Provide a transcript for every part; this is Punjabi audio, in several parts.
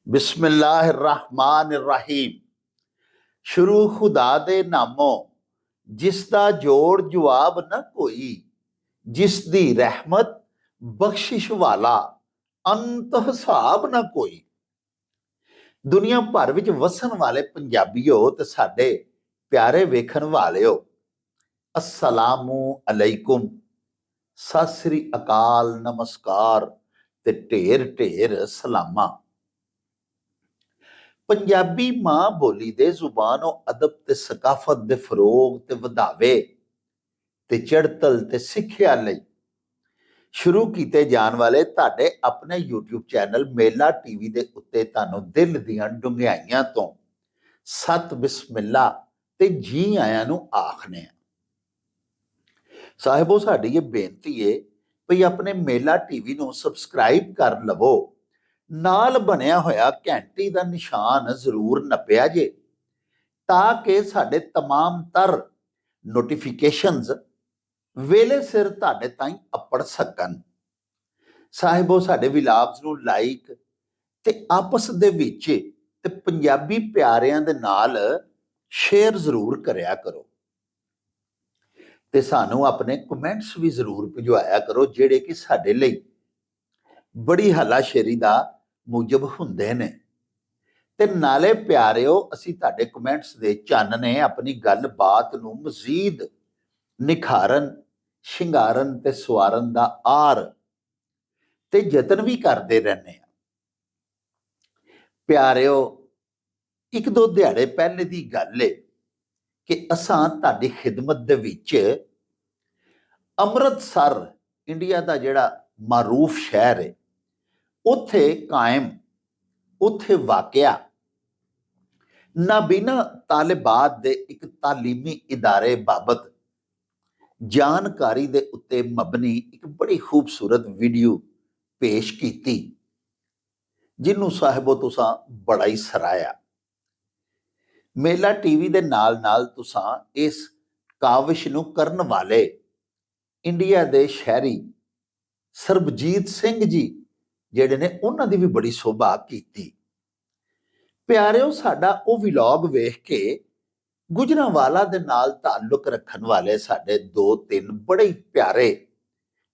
बिस्मिल्लाहिर्रहमानिर्रहीम। शुरू खुदा दे नामों जिसदा जोड़ जवाब न कोई, जिसदी रहमत बख्शिश वाला अंत हिसाब न कोई। दुनिया भर विच वसन वाले पंजाबीओ ते साडे प्यारे वेखण वालिओ, अस्सलामु अलैकुम, सत श्री अकाल, नमस्कार ते ढेर ढेर सलामा। पंजाबी मां बोली दे जुबान अदब ते सकाफत दे फरोग ते वधावे ते चढ़तल ते सिੱਖਿਆ ਲਈ शुरू किए जाने वाले ਤੁਹਾਡੇ अपने YouTube चैनल मेला टीवी ਦੇ ਉੱਤੇ ਤੁਹਾਨੂੰ ਦਿਲ ਦੀਆਂ ਡੁੰਗਿਆਈਆਂ ਤੋਂ ਸਤ ਬਿਸਮਿਲ੍ਲਾ ਤੇ ਜੀ ਆਇਆਂ ਨੂੰ ਆਖਨੇ ਆ। ਸਾਹਿਬੋ, ਸਾਡੀ ਇਹ ਬੇਨਤੀ ਏ ਭਈ ਆਪਣੇ ਮੇਲਾ ਟੀਵੀ ਨੂੰ ਸਬਸਕ੍ਰਾਈਬ ਕਰ ਲਵੋ, ਨਾਲ ਬਣਿਆ ਹੋਇਆ ਘੰਟੀ ਦਾ ਨਿਸ਼ਾਨ ਜ਼ਰੂਰ ਨੱਪਿਆ ਜੇ ਤਾਂ ਕਿ ਸਾਡੇ तमाम तर ਨੋਟੀਫਿਕੇਸ਼ਨਸ ਵੇਲੇ ਸਿਰ ਤੁਹਾਡੇ ਤਾਈਂ ਅੱਪੜ ਸਕਣ। ਸਾਹਿਬੋ, ਸਾਡੇ ਵਿਲਾਗਸ ਨੂੰ ਲਾਈਕ ਤੇ ਆਪਸ ਦੇ ਵਿੱਚ ਤੇ ਪੰਜਾਬੀ ਪਿਆਰਿਆਂ ਦੇ ਨਾਲ ਸ਼ੇਅਰ ਜ਼ਰੂਰ ਕਰਿਆ ਕਰੋ ਤੇ ਸਾਨੂੰ ਆਪਣੇ ਕਮੈਂਟਸ ਵੀ ਜ਼ਰੂਰ ਭਿਜਵਾਇਆ ਕਰੋ, ਜਿਹੜੇ ਕਿ ਸਾਡੇ ਲਈ ਬੜੀ ਹੱਲਾਸ਼ੇਰੀ ਦਾ ਮੂਜਬ ਹੁੰਦੇ ਨੇ। ਤੇ ਨਾਲੇ ਪਿਆਰਿਓ, ਅਸੀਂ ਤੁਹਾਡੇ ਕਮੈਂਟਸ ਦੇ ਚਾਨਣੇ ਆਪਣੀ ਗੱਲਬਾਤ ਨੂੰ ਮਜ਼ੀਦ ਨਿਖਾਰਨ, ਸ਼ਿੰਗਾਰਨ ਤੇ ਸਵਾਰਨ ਦਾ ਆਰ ਤੇ ਯਤਨ ਵੀ ਕਰਦੇ ਰਹਿੰਦੇ ਆ। ਪਿਆਰਿਓ, ਇੱਕ ਦੋ ਦਿਹਾੜੇ ਪਹਿਲੇ ਦੀ ਗੱਲ ਏ ਕਿ ਅਸਾਂ ਤੁਹਾਡੀ ਖਿਦਮਤ ਦੇ ਵਿੱਚ ਅੰਮ੍ਰਿਤਸਰ, ਇੰਡੀਆ ਦਾ ਜਿਹੜਾ ਮਾਰੂਫ ਸ਼ਹਿਰ ਹੈ, ਉੱਥੇ ਕਾਇਮ, ਉੱਥੇ ਵਾਕਿਆ ਨਾਬੀਨਾ ਤਾਲਿਬਾਤ ਦੇ ਇੱਕ ਤਾਲੀਮੀ ਇਦਾਰੇ ਬਾਬਤ ਜਾਣਕਾਰੀ ਦੇ ਉੱਤੇ ਮਬਨੀ ਇੱਕ ਬੜੀ ਖੂਬਸੂਰਤ ਵੀਡੀਓ ਪੇਸ਼ ਕੀਤੀ, ਜਿਹਨੂੰ ਸਾਹਿਬੋ ਤੁਸਾਂ ਬੜਾ ਹੀ ਸਰਾਇਆ। ਮੇਲਾ ਟੀਵੀ ਦੇ ਨਾਲ ਨਾਲ ਤੁਸਾਂ ਇਸ ਕਾਵਿਸ਼ ਨੂੰ ਕਰਨ ਵਾਲੇ ਇੰਡੀਆ ਦੇ ਸ਼ਹਿਰੀ ਸਰਬਜੀਤ ਸਿੰਘ ਜੀ ਜਿਹੜੇ ਨੇ, ਉਹਨਾਂ ਦੀ ਵੀ ਬੜੀ ਸ਼ੋਭਾ ਕੀਤੀ। ਪਿਆਰਿਓ, ਸਾਡਾ ਉਹ ਵਲੌਗ ਵੇਖ ਕੇ ਗੁਜਰਾਂਵਾਲਾ ਦੇ ਨਾਲ ਤਾਲੁਕ ਰੱਖਣ ਵਾਲੇ ਸਾਡੇ 2-3 ਬੜੇ ਪਿਆਰੇ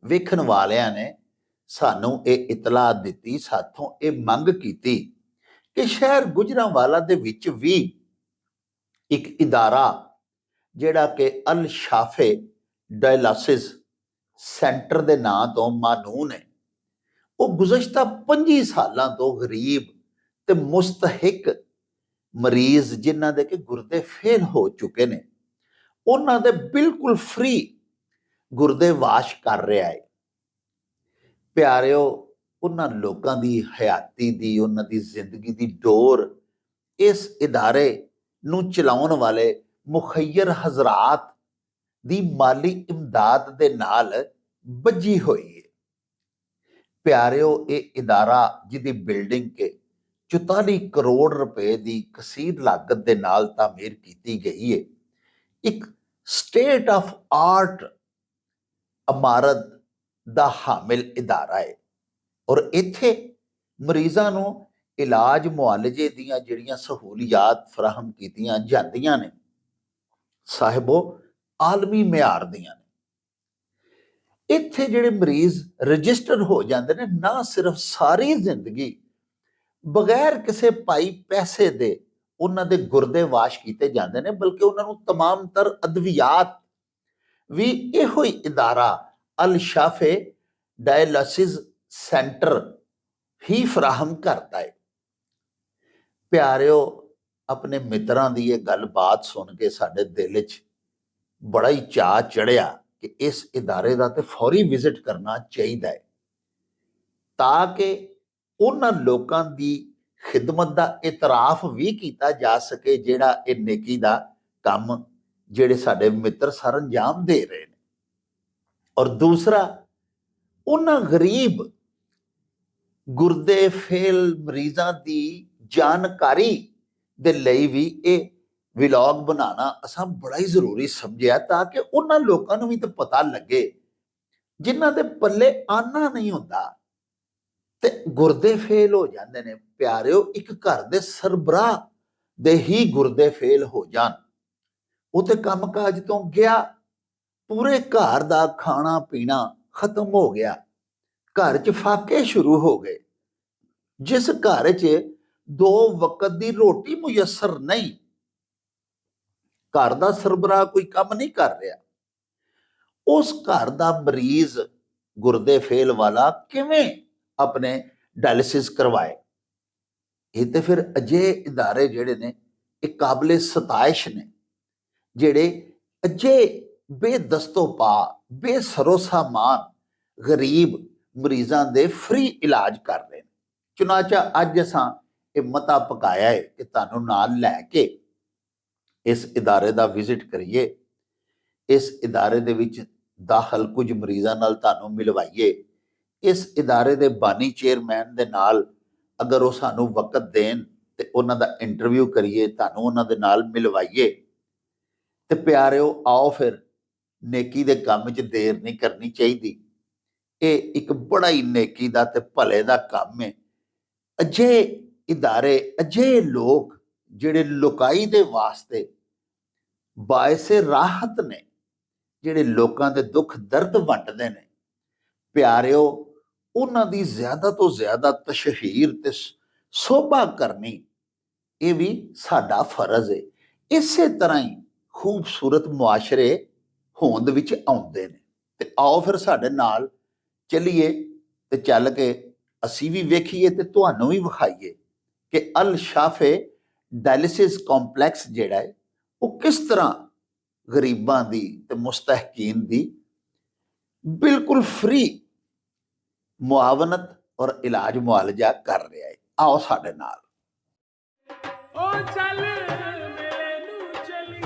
ਵੇਖਣ ਵਾਲਿਆਂ ਨੇ ਸਾਨੂੰ ਇਹ ਇਤਲਾਹ ਦਿੱਤੀ, ਸਾਥੋਂ ਇਹ ਮੰਗ ਕੀਤੀ ਕਿ ਸ਼ਹਿਰ ਗੁਜਰਾਂਵਾਲਾ ਦੇ ਵਿੱਚ ਵੀ ਇੱਕ ਇਦਾਰਾ ਜਿਹੜਾ ਕਿ ਅਲ ਸ਼ਾਫੇ ਡਾਇਲਾਸਿਸ ਸੈਂਟਰ ਦੇ ਨਾਂ ਤੋਂ ਮਾਨੂਨ ਹੈ, ਉਹ ਗੁਜ਼ਸ਼ਤਾ 25 ਸਾਲਾਂ ਤੋਂ ਗਰੀਬ ਤੇ ਮੁਸਤਹਿਕ ਮਰੀਜ਼, ਜਿਨ੍ਹਾਂ ਦੇ ਕਿ ਗੁਰਦੇ ਫੇਲ ਹੋ ਚੁੱਕੇ ਨੇ, ਉਹਨਾਂ ਦੇ ਬਿਲਕੁਲ ਫ੍ਰੀ ਗੁਰਦੇ ਵਾਸ਼ ਕਰ ਰਿਹਾ ਹੈ। ਪਿਆਰਿਓ, ਉਹਨਾਂ ਲੋਕਾਂ ਦੀ ਹਯਾਤੀ ਦੀ, ਉਹਨਾਂ ਦੀ ਜ਼ਿੰਦਗੀ ਦੀ ਡੋਰ ਇਸ ਇਦਾਰੇ ਨੂੰ ਚਲਾਉਣ ਵਾਲੇ ਮੁਖੱਯਰ ਹਜ਼ਰਾਤ ਦੀ ਮਾਲੀ ਇਮਦਾਦ ਦੇ ਨਾਲ ਬੱਝੀ ਹੋਈ ਹੈ। ਪਿਆਰਿਓ, ਇਹ ਇਦਾਰਾ ਜਿਹਦੀ ਬਿਲਡਿੰਗ ਕੇ 44 ਕਰੋੜ ਰੁਪਏ ਦੀ ਕਸੀਰ ਲਾਗਤ ਦੇ ਨਾਲ ਤਾਮੀਰ ਕੀਤੀ ਗਈ ਹੈ, ਇੱਕ ਸਟੇਟ ਆਫ ਆਰਟ ਇਮਾਰਤ ਦਾ ਹਾਮਿਲ ਇਦਾਰਾ ਹੈ। ਔਰ ਇੱਥੇ ਮਰੀਜ਼ਾਂ ਨੂੰ ਇਲਾਜ ਮੁਆਲਜੇ ਦੀਆਂ ਜਿਹੜੀਆਂ ਸਹੂਲੀਅਤ ਫਰਾਹਮ ਕੀਤੀਆਂ ਜਾਂਦੀਆਂ ਨੇ, ਸਾਹਿਬੋ, ਆਲਮੀ ਮਿਆਰ ਦੀਆਂ ਨੇ। ਇੱਥੇ ਜਿਹੜੇ ਮਰੀਜ਼ ਰਜਿਸਟਰ ਹੋ ਜਾਂਦੇ ਨੇ, ਨਾ ਸਿਰਫ ਸਾਰੀ ਜ਼ਿੰਦਗੀ ਬਗੈਰ ਕਿਸੇ ਪਾਈ ਪੈਸੇ ਦੇ ਉਹਨਾਂ ਦੇ ਗੁਰਦੇ ਵਾਸ਼ ਕੀਤੇ ਜਾਂਦੇ ਨੇ, ਬਲਕਿ ਉਹਨਾਂ ਨੂੰ तमाम तर ਅਦਵਿਆਤ ਵੀ ਇਹੋ ਹੀ ਇਦਾਰਾ ਅਲ ਸ਼ਾਫੇ ਡਾਇਲਾਸਿਸ ਸੈਂਟਰ ਹੀ ਫਰਾਹਮ ਕਰਦਾ ਹੈ। ਪਿਆਰਿਓ, ਆਪਣੇ ਮਿੱਤਰਾਂ ਦੀ ਇਹ ਗੱਲਬਾਤ ਸੁਣ ਕੇ ਸਾਡੇ ਦਿਲ 'ਚ ਬੜਾ ਹੀ ਚਾਅ ਚੜਿਆ ਕਿ ਇਸ ਇਦਾਰੇ ਦਾ ਤੇ ਫੌਰੀ ਵਿਜ਼ਿਟ ਕਰਨਾ ਚਾਹੀਦਾ ਹੈ, ਤਾਂ ਕਿ ਉਹਨਾਂ ਲੋਕਾਂ ਦੀ ਖਿਦਮਤ ਦਾ ਇਤਰਾਫ ਵੀ ਕੀਤਾ ਜਾ ਸਕੇ, ਜਿਹੜਾ ਇਹ ਨੇਕੀ ਦਾ ਕੰਮ ਜਿਹੜੇ ਸਾਡੇ ਮਿੱਤਰ ਸਰ ਅੰਜਾਮ ਦੇ ਰਹੇ ਨੇ। ਔਰ ਦੂਸਰਾ, ਉਹਨਾਂ ਗਰੀਬ ਗੁਰਦੇ ਫੇਲ ਮਰੀਜ਼ਾਂ ਦੀ ਜਾਣਕਾਰੀ ਦੇ ਲਈ ਵੀ ਇਹ ਵਲੌਗ ਬਣਾਉਣਾ ਅਸਾਂ ਬੜਾ ਹੀ ਜ਼ਰੂਰੀ ਸਮਝਿਆ, ਤਾਂ ਕਿ ਉਹਨਾਂ ਲੋਕਾਂ ਨੂੰ ਵੀ ਤਾਂ ਪਤਾ ਲੱਗੇ ਜਿਨ੍ਹਾਂ ਦੇ ਪੱਲੇ ਆਨਾ ਨਹੀਂ ਹੁੰਦਾ, ਤੇ ਗੁਰਦੇ ਫੇਲ ਹੋ ਜਾਂਦੇ ਨੇ। ਪਿਆਰਿਓ, ਇੱਕ ਘਰ ਦੇ ਸਰਬਰਾਹ ਦੇ ਹੀ ਗੁਰਦੇ ਫੇਲ ਹੋ ਜਾਣ, ਉਹ ਤੇ ਕੰਮਕਾਜ ਤੋਂ ਗਿਆ, ਪੂਰੇ ਘਰ ਦਾ ਖਾਣਾ ਪੀਣਾ ਖਤਮ ਹੋ ਗਿਆ, ਘਰ 'ਚ ਫਾਕੇ ਸ਼ੁਰੂ ਹੋ ਗਏ। ਜਿਸ ਘਰ 'ਚ 2 ਵਕਤ ਦੀ ਰੋਟੀ ਮੁਯੱਸਰ ਨਹੀਂ, ਘਰ ਦਾ ਸਰਬਰਾਹ ਕੋਈ ਕੰਮ ਨਹੀਂ ਕਰ ਰਿਹਾ, ਉਸ ਘਰ ਦਾ ਮਰੀਜ਼ ਗੁਰਦੇ ਫੇਲ ਵਾਲਾ ਕਿਵੇਂ ਆਪਣੇ ਡਾਇਲਿਸਿਸ ਕਰਵਾਏ? ਇਹ ਤੇ ਫਿਰ ਅਜਿਹੇ ਇਦਾਰੇ ਜਿਹੜੇ ਨੇ ਇਹ ਕਾਬਲੇ ਸਤਾਇਸ਼ ਨੇ, ਜਿਹੜੇ ਅਜੇ ਬੇਦਸਤੋ ਪਾ ਬੇਸਰੋ ਸਾਮਾਨ ਗਰੀਬ ਮਰੀਜ਼ਾਂ ਦੇ ਫ੍ਰੀ ਇਲਾਜ ਕਰ ਰਹੇ ਨੇ। ਚੁਨਾਚਾ ਅੱਜ ਅਸਾਂ ਇਹ ਮਤਾ ਪਕਾਇਆ ਹੈ ਕਿ ਤੁਹਾਨੂੰ ਨਾਲ ਲੈ ਕੇ ਇਸ ਇਦਾਰੇ ਦਾ ਵਿਜ਼ਿਟ ਕਰੀਏ, ਇਸ ਇਦਾਰੇ ਦੇ ਵਿੱਚ ਦਾਖਲ ਕੁਝ ਮਰੀਜ਼ਾਂ ਨਾਲ ਤੁਹਾਨੂੰ ਮਿਲਵਾਈਏ, ਇਸ ਇਦਾਰੇ ਦੇ ਬਾਨੀ ਚੇਅਰਮੈਨ ਦੇ ਨਾਲ ਅਗਰ ਉਹ ਸਾਨੂੰ ਵਕਤ ਦੇਣ ਤੇ ਉਹਨਾਂ ਦਾ ਇੰਟਰਵਿਊ ਕਰੀਏ, ਤੁਹਾਨੂੰ ਉਹਨਾਂ ਦੇ ਨਾਲ ਮਿਲਵਾਈਏ। ਤੇ ਪਿਆਰਿਓ, ਆਓ ਫਿਰ ਨੇਕੀ ਦੇ ਕੰਮ 'ਚ ਦੇਰ ਨਹੀਂ ਕਰਨੀ ਚਾਹੀਦੀ। ਇਹ ਇੱਕ ਬੜਾ ਹੀ ਨੇਕੀ ਦਾ ਤੇ ਭਲੇ ਦਾ ਕੰਮ ਹੈ। ਅਜਿਹੇ ਇਦਾਰੇ, ਅਜਿਹੇ ਲੋਕ ਜਿਹੜੇ ਲੋਕਾਈ ਦੇ ਵਾਸਤੇ ਬਾਇਸੇ ਰਾਹਤ ਨੇ, ਜਿਹੜੇ ਲੋਕਾਂ ਦੇ ਦੁੱਖ ਦਰਦ ਵੰਡਦੇ ਨੇ, ਪਿਆਰਿਓ, ਉਹਨਾਂ ਦੀ ਜ਼ਿਆਦਾ ਤੋਂ ਜ਼ਿਆਦਾ ਤਸ਼ਹੀਰ ਤੇ ਸੋਭਾ ਕਰਨੀ ਇਹ ਵੀ ਸਾਡਾ ਫਰਜ਼ ਹੈ। ਇਸੇ ਤਰ੍ਹਾਂ ਹੀ ਖੂਬਸੂਰਤ ਮੁਆਸ਼ਰੇ ਹੋਂਦ ਵਿੱਚ ਆਉਂਦੇ ਨੇ। ਤੇ ਆਓ ਫਿਰ ਸਾਡੇ ਨਾਲ ਚੱਲੀਏ ਤੇ ਚੱਲ ਕੇ ਅਸੀਂ ਵੀ ਵੇਖੀਏ ਤੇ ਤੁਹਾਨੂੰ ਵੀ ਵਿਖਾਈਏ ਕਿ ਅਲ ਸ਼ਾਫੇ ਡਾਇਲਿਸਿਸ ਕੰਪਲੈਕਸ ਜਿਹੜਾ ਹੈ ਉਹ ਕਿਸ ਤਰ੍ਹਾਂ ਗਰੀਬਾਂ ਦੀ ਤੇ ਮੁਸਤਹਿਕੀਨ ਦੀ ਬਿਲਕੁਲ ਫ੍ਰੀ ਮੁਆਵਨਤ ਔਰ ਇਲਾਜ ਮੁਆਲਜਾ ਕਰ ਰਿਹਾ ਹੈ। ਆਓ ਸਾਡੇ ਨਾਲ। ਉਹ ਚੱਲ ਮੇਰੇ ਨੂੰ ਚਲੀ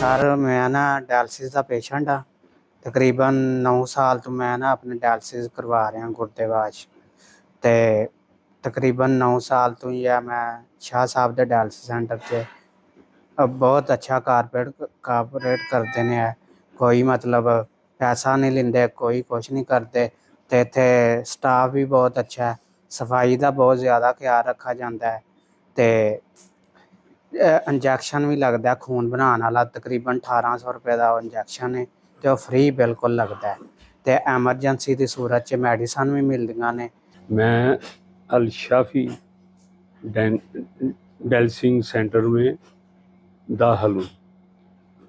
ਸਰ, ਮੈਂ ਨਾ ਡਾਇਲਸਿਸ ਦਾ ਪੇਸ਼ੈਂਟ ਆ। ਤਕਰੀਬਨ 9 ਸਾਲ ਤੋਂ ਮੈਂ ਨਾ ਆਪਣੇ ਡਾਇਲਸਿਸ ਕਰਵਾ ਰਿਹਾ ਗੁਰਦੇ ਵਾਸ਼। ਤੇ ਤਕਰੀਬਨ 9 ਸਾਲ ਤੋਂ ਹੀ ਆ ਮੈਂ ਸ਼ਾਹ ਸਾਹਿਬ ਦੇ ਡਾਇਲਸਿਸ ਸੈਂਟਰ 'ਚ। ਬਹੁਤ ਅੱਛਾ ਕਾਰਪੋਰੇਟ ਕਰਦੇ ਨੇ। ਕੋਈ ਮਤਲਬ ਪੈਸਾ ਨਹੀਂ ਲੈਂਦੇ, ਕੋਈ ਕੁਛ ਨਹੀਂ ਕਰਦੇ। ਤੇ ਇੱਥੇ ਸਟਾਫ ਵੀ ਬਹੁਤ ਅੱਛਾ ਹੈ, ਸਫਾਈ ਦਾ ਬਹੁਤ ਜ਼ਿਆਦਾ ਖਿਆਲ ਰੱਖਿਆ ਜਾਂਦਾ ਹੈ। ਤੇ ਇੰਜੈਕਸ਼ਨ ਵੀ ਲੱਗਦਾ ਖੂਨ ਬਣਾਉਣ ਵਾਲਾ, ਤਕਰੀਬਨ 1800 ਰੁਪਏ ਦਾ ਇੰਜੈਕਸ਼ਨ ਹੈ ਤੇ ਉਹ ਫ੍ਰੀ ਬਿਲਕੁਲ ਲੱਗਦਾ। ਤੇ ਐਮਰਜੈਂਸੀ ਦੀ ਸੂਰਤ 'ਚ ਮੈਡੀਸਨ ਵੀ ਮਿਲਦੀਆਂ ਨੇ। मैं अल शाफी डाइलिसिस सेंटर में दाखिल हूँ।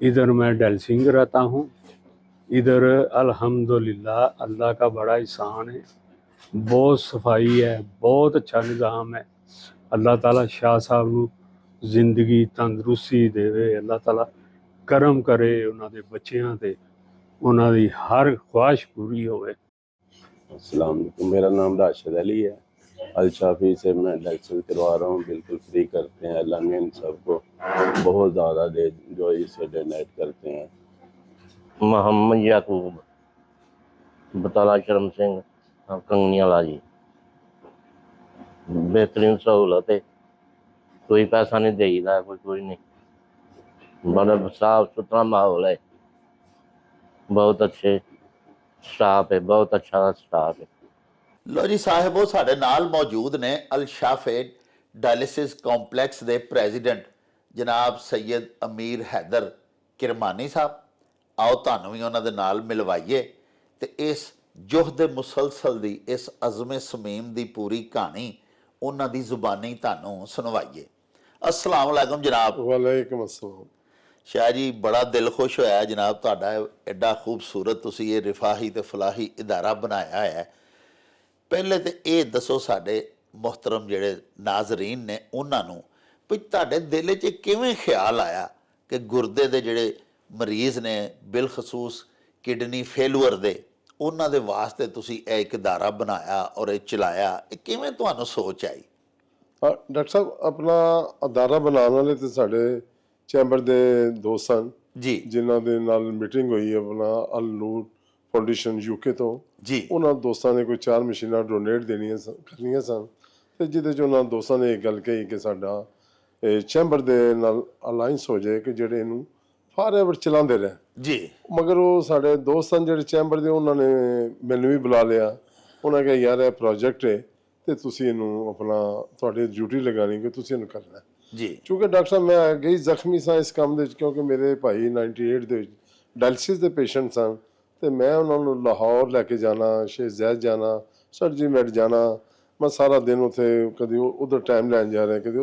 इधर मैं डाइलिसिस रहता हूँ। इधर अल्हम्दुलिल्लाह अल्लाह का बड़ा एहसान है, बहुत सफाई है, बहुत अच्छा निज़ाम है। अल्लाह ताला शाह साहब ਨੂੰ ਜ਼ਿੰਦਗੀ ਤੰਦਰੁਸਤੀ ਦੇਵੇ, ਅੱਲਾਹ ਤਾਲਾ ਕਰਮ ਕਰੇ ਉਹਨਾਂ ਦੇ ਬੱਚਿਆਂ ਤੇ, ਉਹਨਾਂ ਦੀ ਹਰ ਖੁਆਇਸ਼ ਪੂਰੀ ਹੋਵੇ। अस्सलाम वालेकुम। मेरा नाम राशिद अली है। अल शाफी से मैं डायलिसिस करवा रहा हूँ, बिल्कुल फ्री करते हैं। अल्लाह ने इन सबको बहुत ज़्यादा दे जो इसे डोनेट करते हैं। मोहम्मद याकूब बतला शर्म सिंह कंगनियाला जी। बेहतरीन सहूलत है, कोई पैसा नहीं देगा, कोई नहीं, बड़ा साफ सुथरा माहौल है, बहुत अच्छे स्टाफ है, बहुत अच्छा स्टाफ है। ਲੋ ਜੀ ਸਾਹਿਬੋ, ਸਾਡੇ ਨਾਲ ਮੌਜੂਦ ਨੇ ਅਲ ਸ਼ਾਫੇ ਡਾਇਲਿਸਿਸ ਕੰਪਲੈਕਸ ਦੇ ਪ੍ਰੈਜ਼ੀਡੈਂਟ ਜਨਾਬ ਸੈਯਦ ਅਮੀਰ ਹੈਦਰ ਕਿਰਮਾਨੀ ਸਾਹਿਬ। ਆਓ ਤੁਹਾਨੂੰ ਵੀ ਉਹਨਾਂ ਦੇ ਨਾਲ ਮਿਲਵਾਈਏ ਤੇ ਇਸ ਜੁਹਦ ਮੁਸਲਸਲ ਦੀ, ਇਸ ਅਜ਼ਮ ਸਮੀਮ ਦੀ ਪੂਰੀ ਕਹਾਣੀ ਉਹਨਾਂ ਦੀ ਜ਼ੁਬਾਨੀ ਤੁਹਾਨੂੰ ਸੁਣਵਾਈਏ। अस्सलाम वालेकुम जनाब। वालेकुम अस्सलाम। शाह जी, बड़ा दिल खुश होया जनाब, तुहाडा एडा खूबसूरत तुसी ये रिफाही ते फलाही इदारा बनाया है। पहले तो ये दसो साडे मोहतरम जेड़े नाजरीन ने उन्हां नूं भी तुहाडे दिल च किवें ख्याल आया कि गुरदे दे जेड़े मरीज़ ने, बिलखसूस किडनी फेलूअर दे, उन्हां दे वास्ते तुसी ये एक इदारा बनाया और ये चलाया, ये किवें तुहानूं सोच आई? डॉक्टर साहब, अपना अदारा बनाने वाले तो साढ़े चैंबर के दोस्त सन जी जिन्हों के नाल मीटिंग हुई अपना अल नूर फाउंडेशन यूके तो जी उन्होंने दोस्तों ने कोई 4 मशीनां डोनेट देनियां करनियां सन ते जिहदे च उन्होंने दोस्तों ने एक गल कही कि साडा चैंबर दे नाल अलायंस हो जाए कि जेड़े इनू फॉरएवर चलाते रहे जी। मगर वो साढ़े दोस्त सन जेड़े चैंबर दे उन्होंने मैनू भी बुला लिया। उन्होंने कहा यार यह प्रोजेक्ट है तो तुसी इनू अपना थोड़ी ड्यूटी लगानी कि तुसी इनू करना है जी। क्योंकि डॉक्टर साहब मैं गई जख्मी सा इस काम दे क्योंकि मेरे भाई 98 ਦੇ डायलिसिस के पेशेंट सन तो मैं उन्होंने लाहौर लैके जाना, शेख ज़ैद जाना, सर्जरी मेट जाना, मैं सारा दिन उत्थे कभी उधर टाइम लैन जा रहा कभी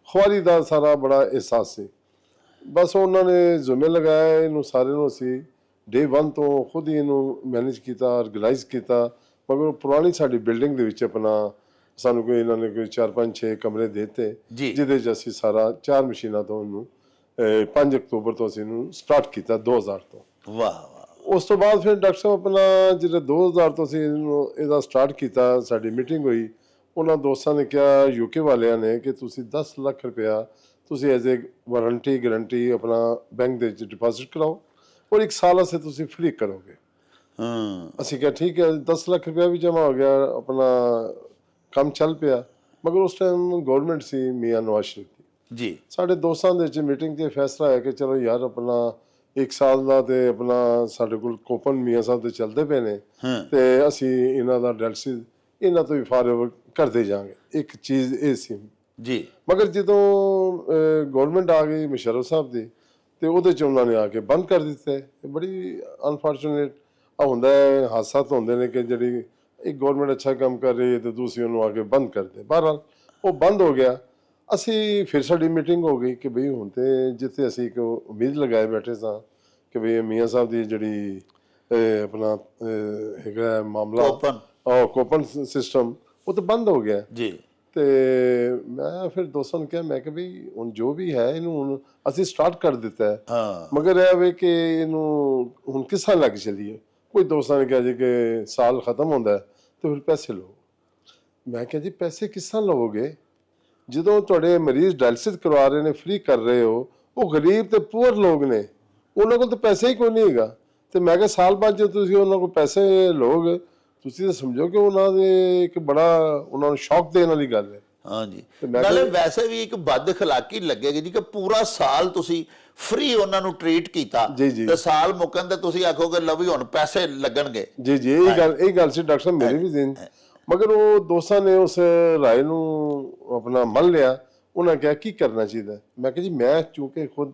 खुआरी का सारा बड़ा एहसास से बस उन्होंने जुम्मे लगाया इनू सारे नू असी डे 1 तो खुद ही इनू मैनेज किया, ऑर्गेनाइज किया। मगर पुरानी साड़ी बिल्डिंग ਦੇ ਵਿੱਚ ਆਪਣਾ ਸਾਨੂੰ ਕੋਈ ਇਹਨਾਂ ਨੇ ਕੋਈ 4-5-6 ਕਮਰੇ ਦਿੱਤੇ ਜਿਹਦੇ 'ਚ ਅਸੀਂ ਸਾਰਾ 4 ਮਸ਼ੀਨਾਂ ਤੋਂ ਉਹਨੂੰ 5 ਅਕਤੂਬਰ ਤੋਂ ਅਸੀਂ ਇਹਨੂੰ ਸਟਾਰਟ ਕੀਤਾ 2000 ਤੋਂ। ਵਾਹ ਵਾਹ। ਉਸ ਤੋਂ ਬਾਅਦ ਫਿਰ ਡਾਕਟਰ ਸਾਹਿਬ ਆਪਣਾ ਜਿਹੜਾ 2000 ਤੋਂ ਅਸੀਂ ਇਹਦਾ ਸਟਾਰਟ ਕੀਤਾ, ਸਾਡੀ ਮੀਟਿੰਗ ਹੋਈ। ਉਹਨਾਂ ਦੋਸਤਾਂ ਨੇ ਕਿਹਾ ਯੂਕੇ ਵਾਲਿਆਂ ਨੇ ਕਿ ਤੁਸੀਂ 10 ਲੱਖ ਰੁਪਇਆ ਤੁਸੀਂ ਐਜ਼ ਏ ਵਾਰੰਟੀ ਗਰੰਟੀ ਆਪਣਾ ਬੈਂਕ ਦੇ ਵਿੱਚ ਡਿਪੋਜ਼ਿਟ ਕਰਾਓ ਔਰ 1 ਸਾਲ ਵਾਸਤੇ ਤੁਸੀਂ ਫ੍ਰੀ ਕਰੋਗੇ। ਅਸੀਂ ਕਿਹਾ ਠੀਕ ਹੈ, 10 ਲੱਖ ਰੁਪਇਆ ਵੀ ਜਮ੍ਹਾਂ ਹੋ ਗਿਆ, ਆਪਣਾ ਕੰਮ ਚੱਲ ਪਿਆ। ਮਗਰ ਉਸ ਟਾਈਮ ਗਵਰਨਮੈਂਟ ਸੀ ਮੀਆਂ ਨਵਾਜ਼ ਸ਼ਰੀਫ ਦੀ ਜੀ। ਸਾਡੇ ਦੋਸਤਾਂ ਦੇ ਵਿੱਚ ਮੀਟਿੰਗ 'ਤੇ ਫੈਸਲਾ ਹੋਇਆ ਕਿ ਚਲੋ ਯਾਰ ਆਪਣਾ 1 ਸਾਲ ਦਾ ਤੇ ਆਪਣਾ ਸਾਡੇ ਕੋਲ ਕੋਪਨ ਮੀਆਂ ਸਾਹਿਬ ਦੇ ਚੱਲਦੇ ਪਏ ਨੇ ਤੇ ਅਸੀਂ ਇਹਨਾਂ ਦਾ ਡਾਇਲਿਸਿਸ ਇਹਨਾਂ ਤੋਂ ਵੀ ਫਾਰਵਰਡ ਕਰਦੇ ਜਾਵਾਂਗੇ। ਇੱਕ ਚੀਜ਼ ਇਹ ਸੀ ਜੀ। ਮਗਰ ਜਦੋਂ ਗਵਰਨਮੈਂਟ ਆ ਗਈ ਮੁਸ਼ੱਰਫ ਸਾਹਿਬ ਦੀ ਤੇ ਉਹਦੇ 'ਚ ਉਹਨਾਂ ਨੇ ਆ ਕੇ ਬੰਦ ਕਰ ਦਿੱਤੇ। ਬੜੀ ਅਨਫੋਰਚੂਨੇਟ ਹੁੰਦਾ है, हादसा होंगे ने कि जी एक गवर्नमेंट अच्छा काम कर रही है तो दूसरी उन्होंने आके बंद कर दे। बहरहाल वो बंद हो गया। असी फिर साड़ी मीटिंग हो गई कि बई हूँ तो जिते असी एक उम्मीद लगाए बैठे सा कि बई मियाँ साहब की जी अपना है मामला कोपन सिस्टम वो तो बंद हो गया जी। तो मैं फिर दोस्तों ने कहा मैं कि बई हुण जो भी है इनू हुण असी स्टार्ट कर दिता है मगर यह वे कि इनू हुण किस तरह लग चलीए। कोई दोस्तों ने कहा जी कि साल ख़त्म होता है तो फिर पैसे लो। मैं क्या जी पैसे किस तरह लोगे जो थोड़े मरीज़ डायलिसिस करवा रहे हैं, फ्री कर रहे हो, वो गरीब तो पुअर लोग ने, उन्होंने को तो पैसे ही कोई नहीं है। तो मैं क्या साल बाद जो तुम उन्होंने पैसे लोग ਤੁਸੀਂ ਤਾਂ ਸਮਝੋ ਕਿ ਉਹਨਾਂ ਦੇ ਇੱਕ ਬੜਾ ਉਹਨਾਂ ਨੂੰ ਸ਼ੌਕ ਦੇਣ ਵਾਲੀ ਗੱਲ ਹੈ। हाँ जी। नाले वैसे भी एक बद खलाकी लगेगी जी कि पूरा साल तुसी फ्री उन्हां नूं ट्रीट कीता ते साल मुकन ते तुसी आखोगे लो भी हुण पैसे लगणगे। जी जी यही गल सी डॉक्टर साहब मेरी भी ज़हन मगर वो दोस्तों ने उस राय नूं अपना मन लिया। उन्होंने कहा की करना चाहिए। मैं कहा जी मैं चूंकि खुद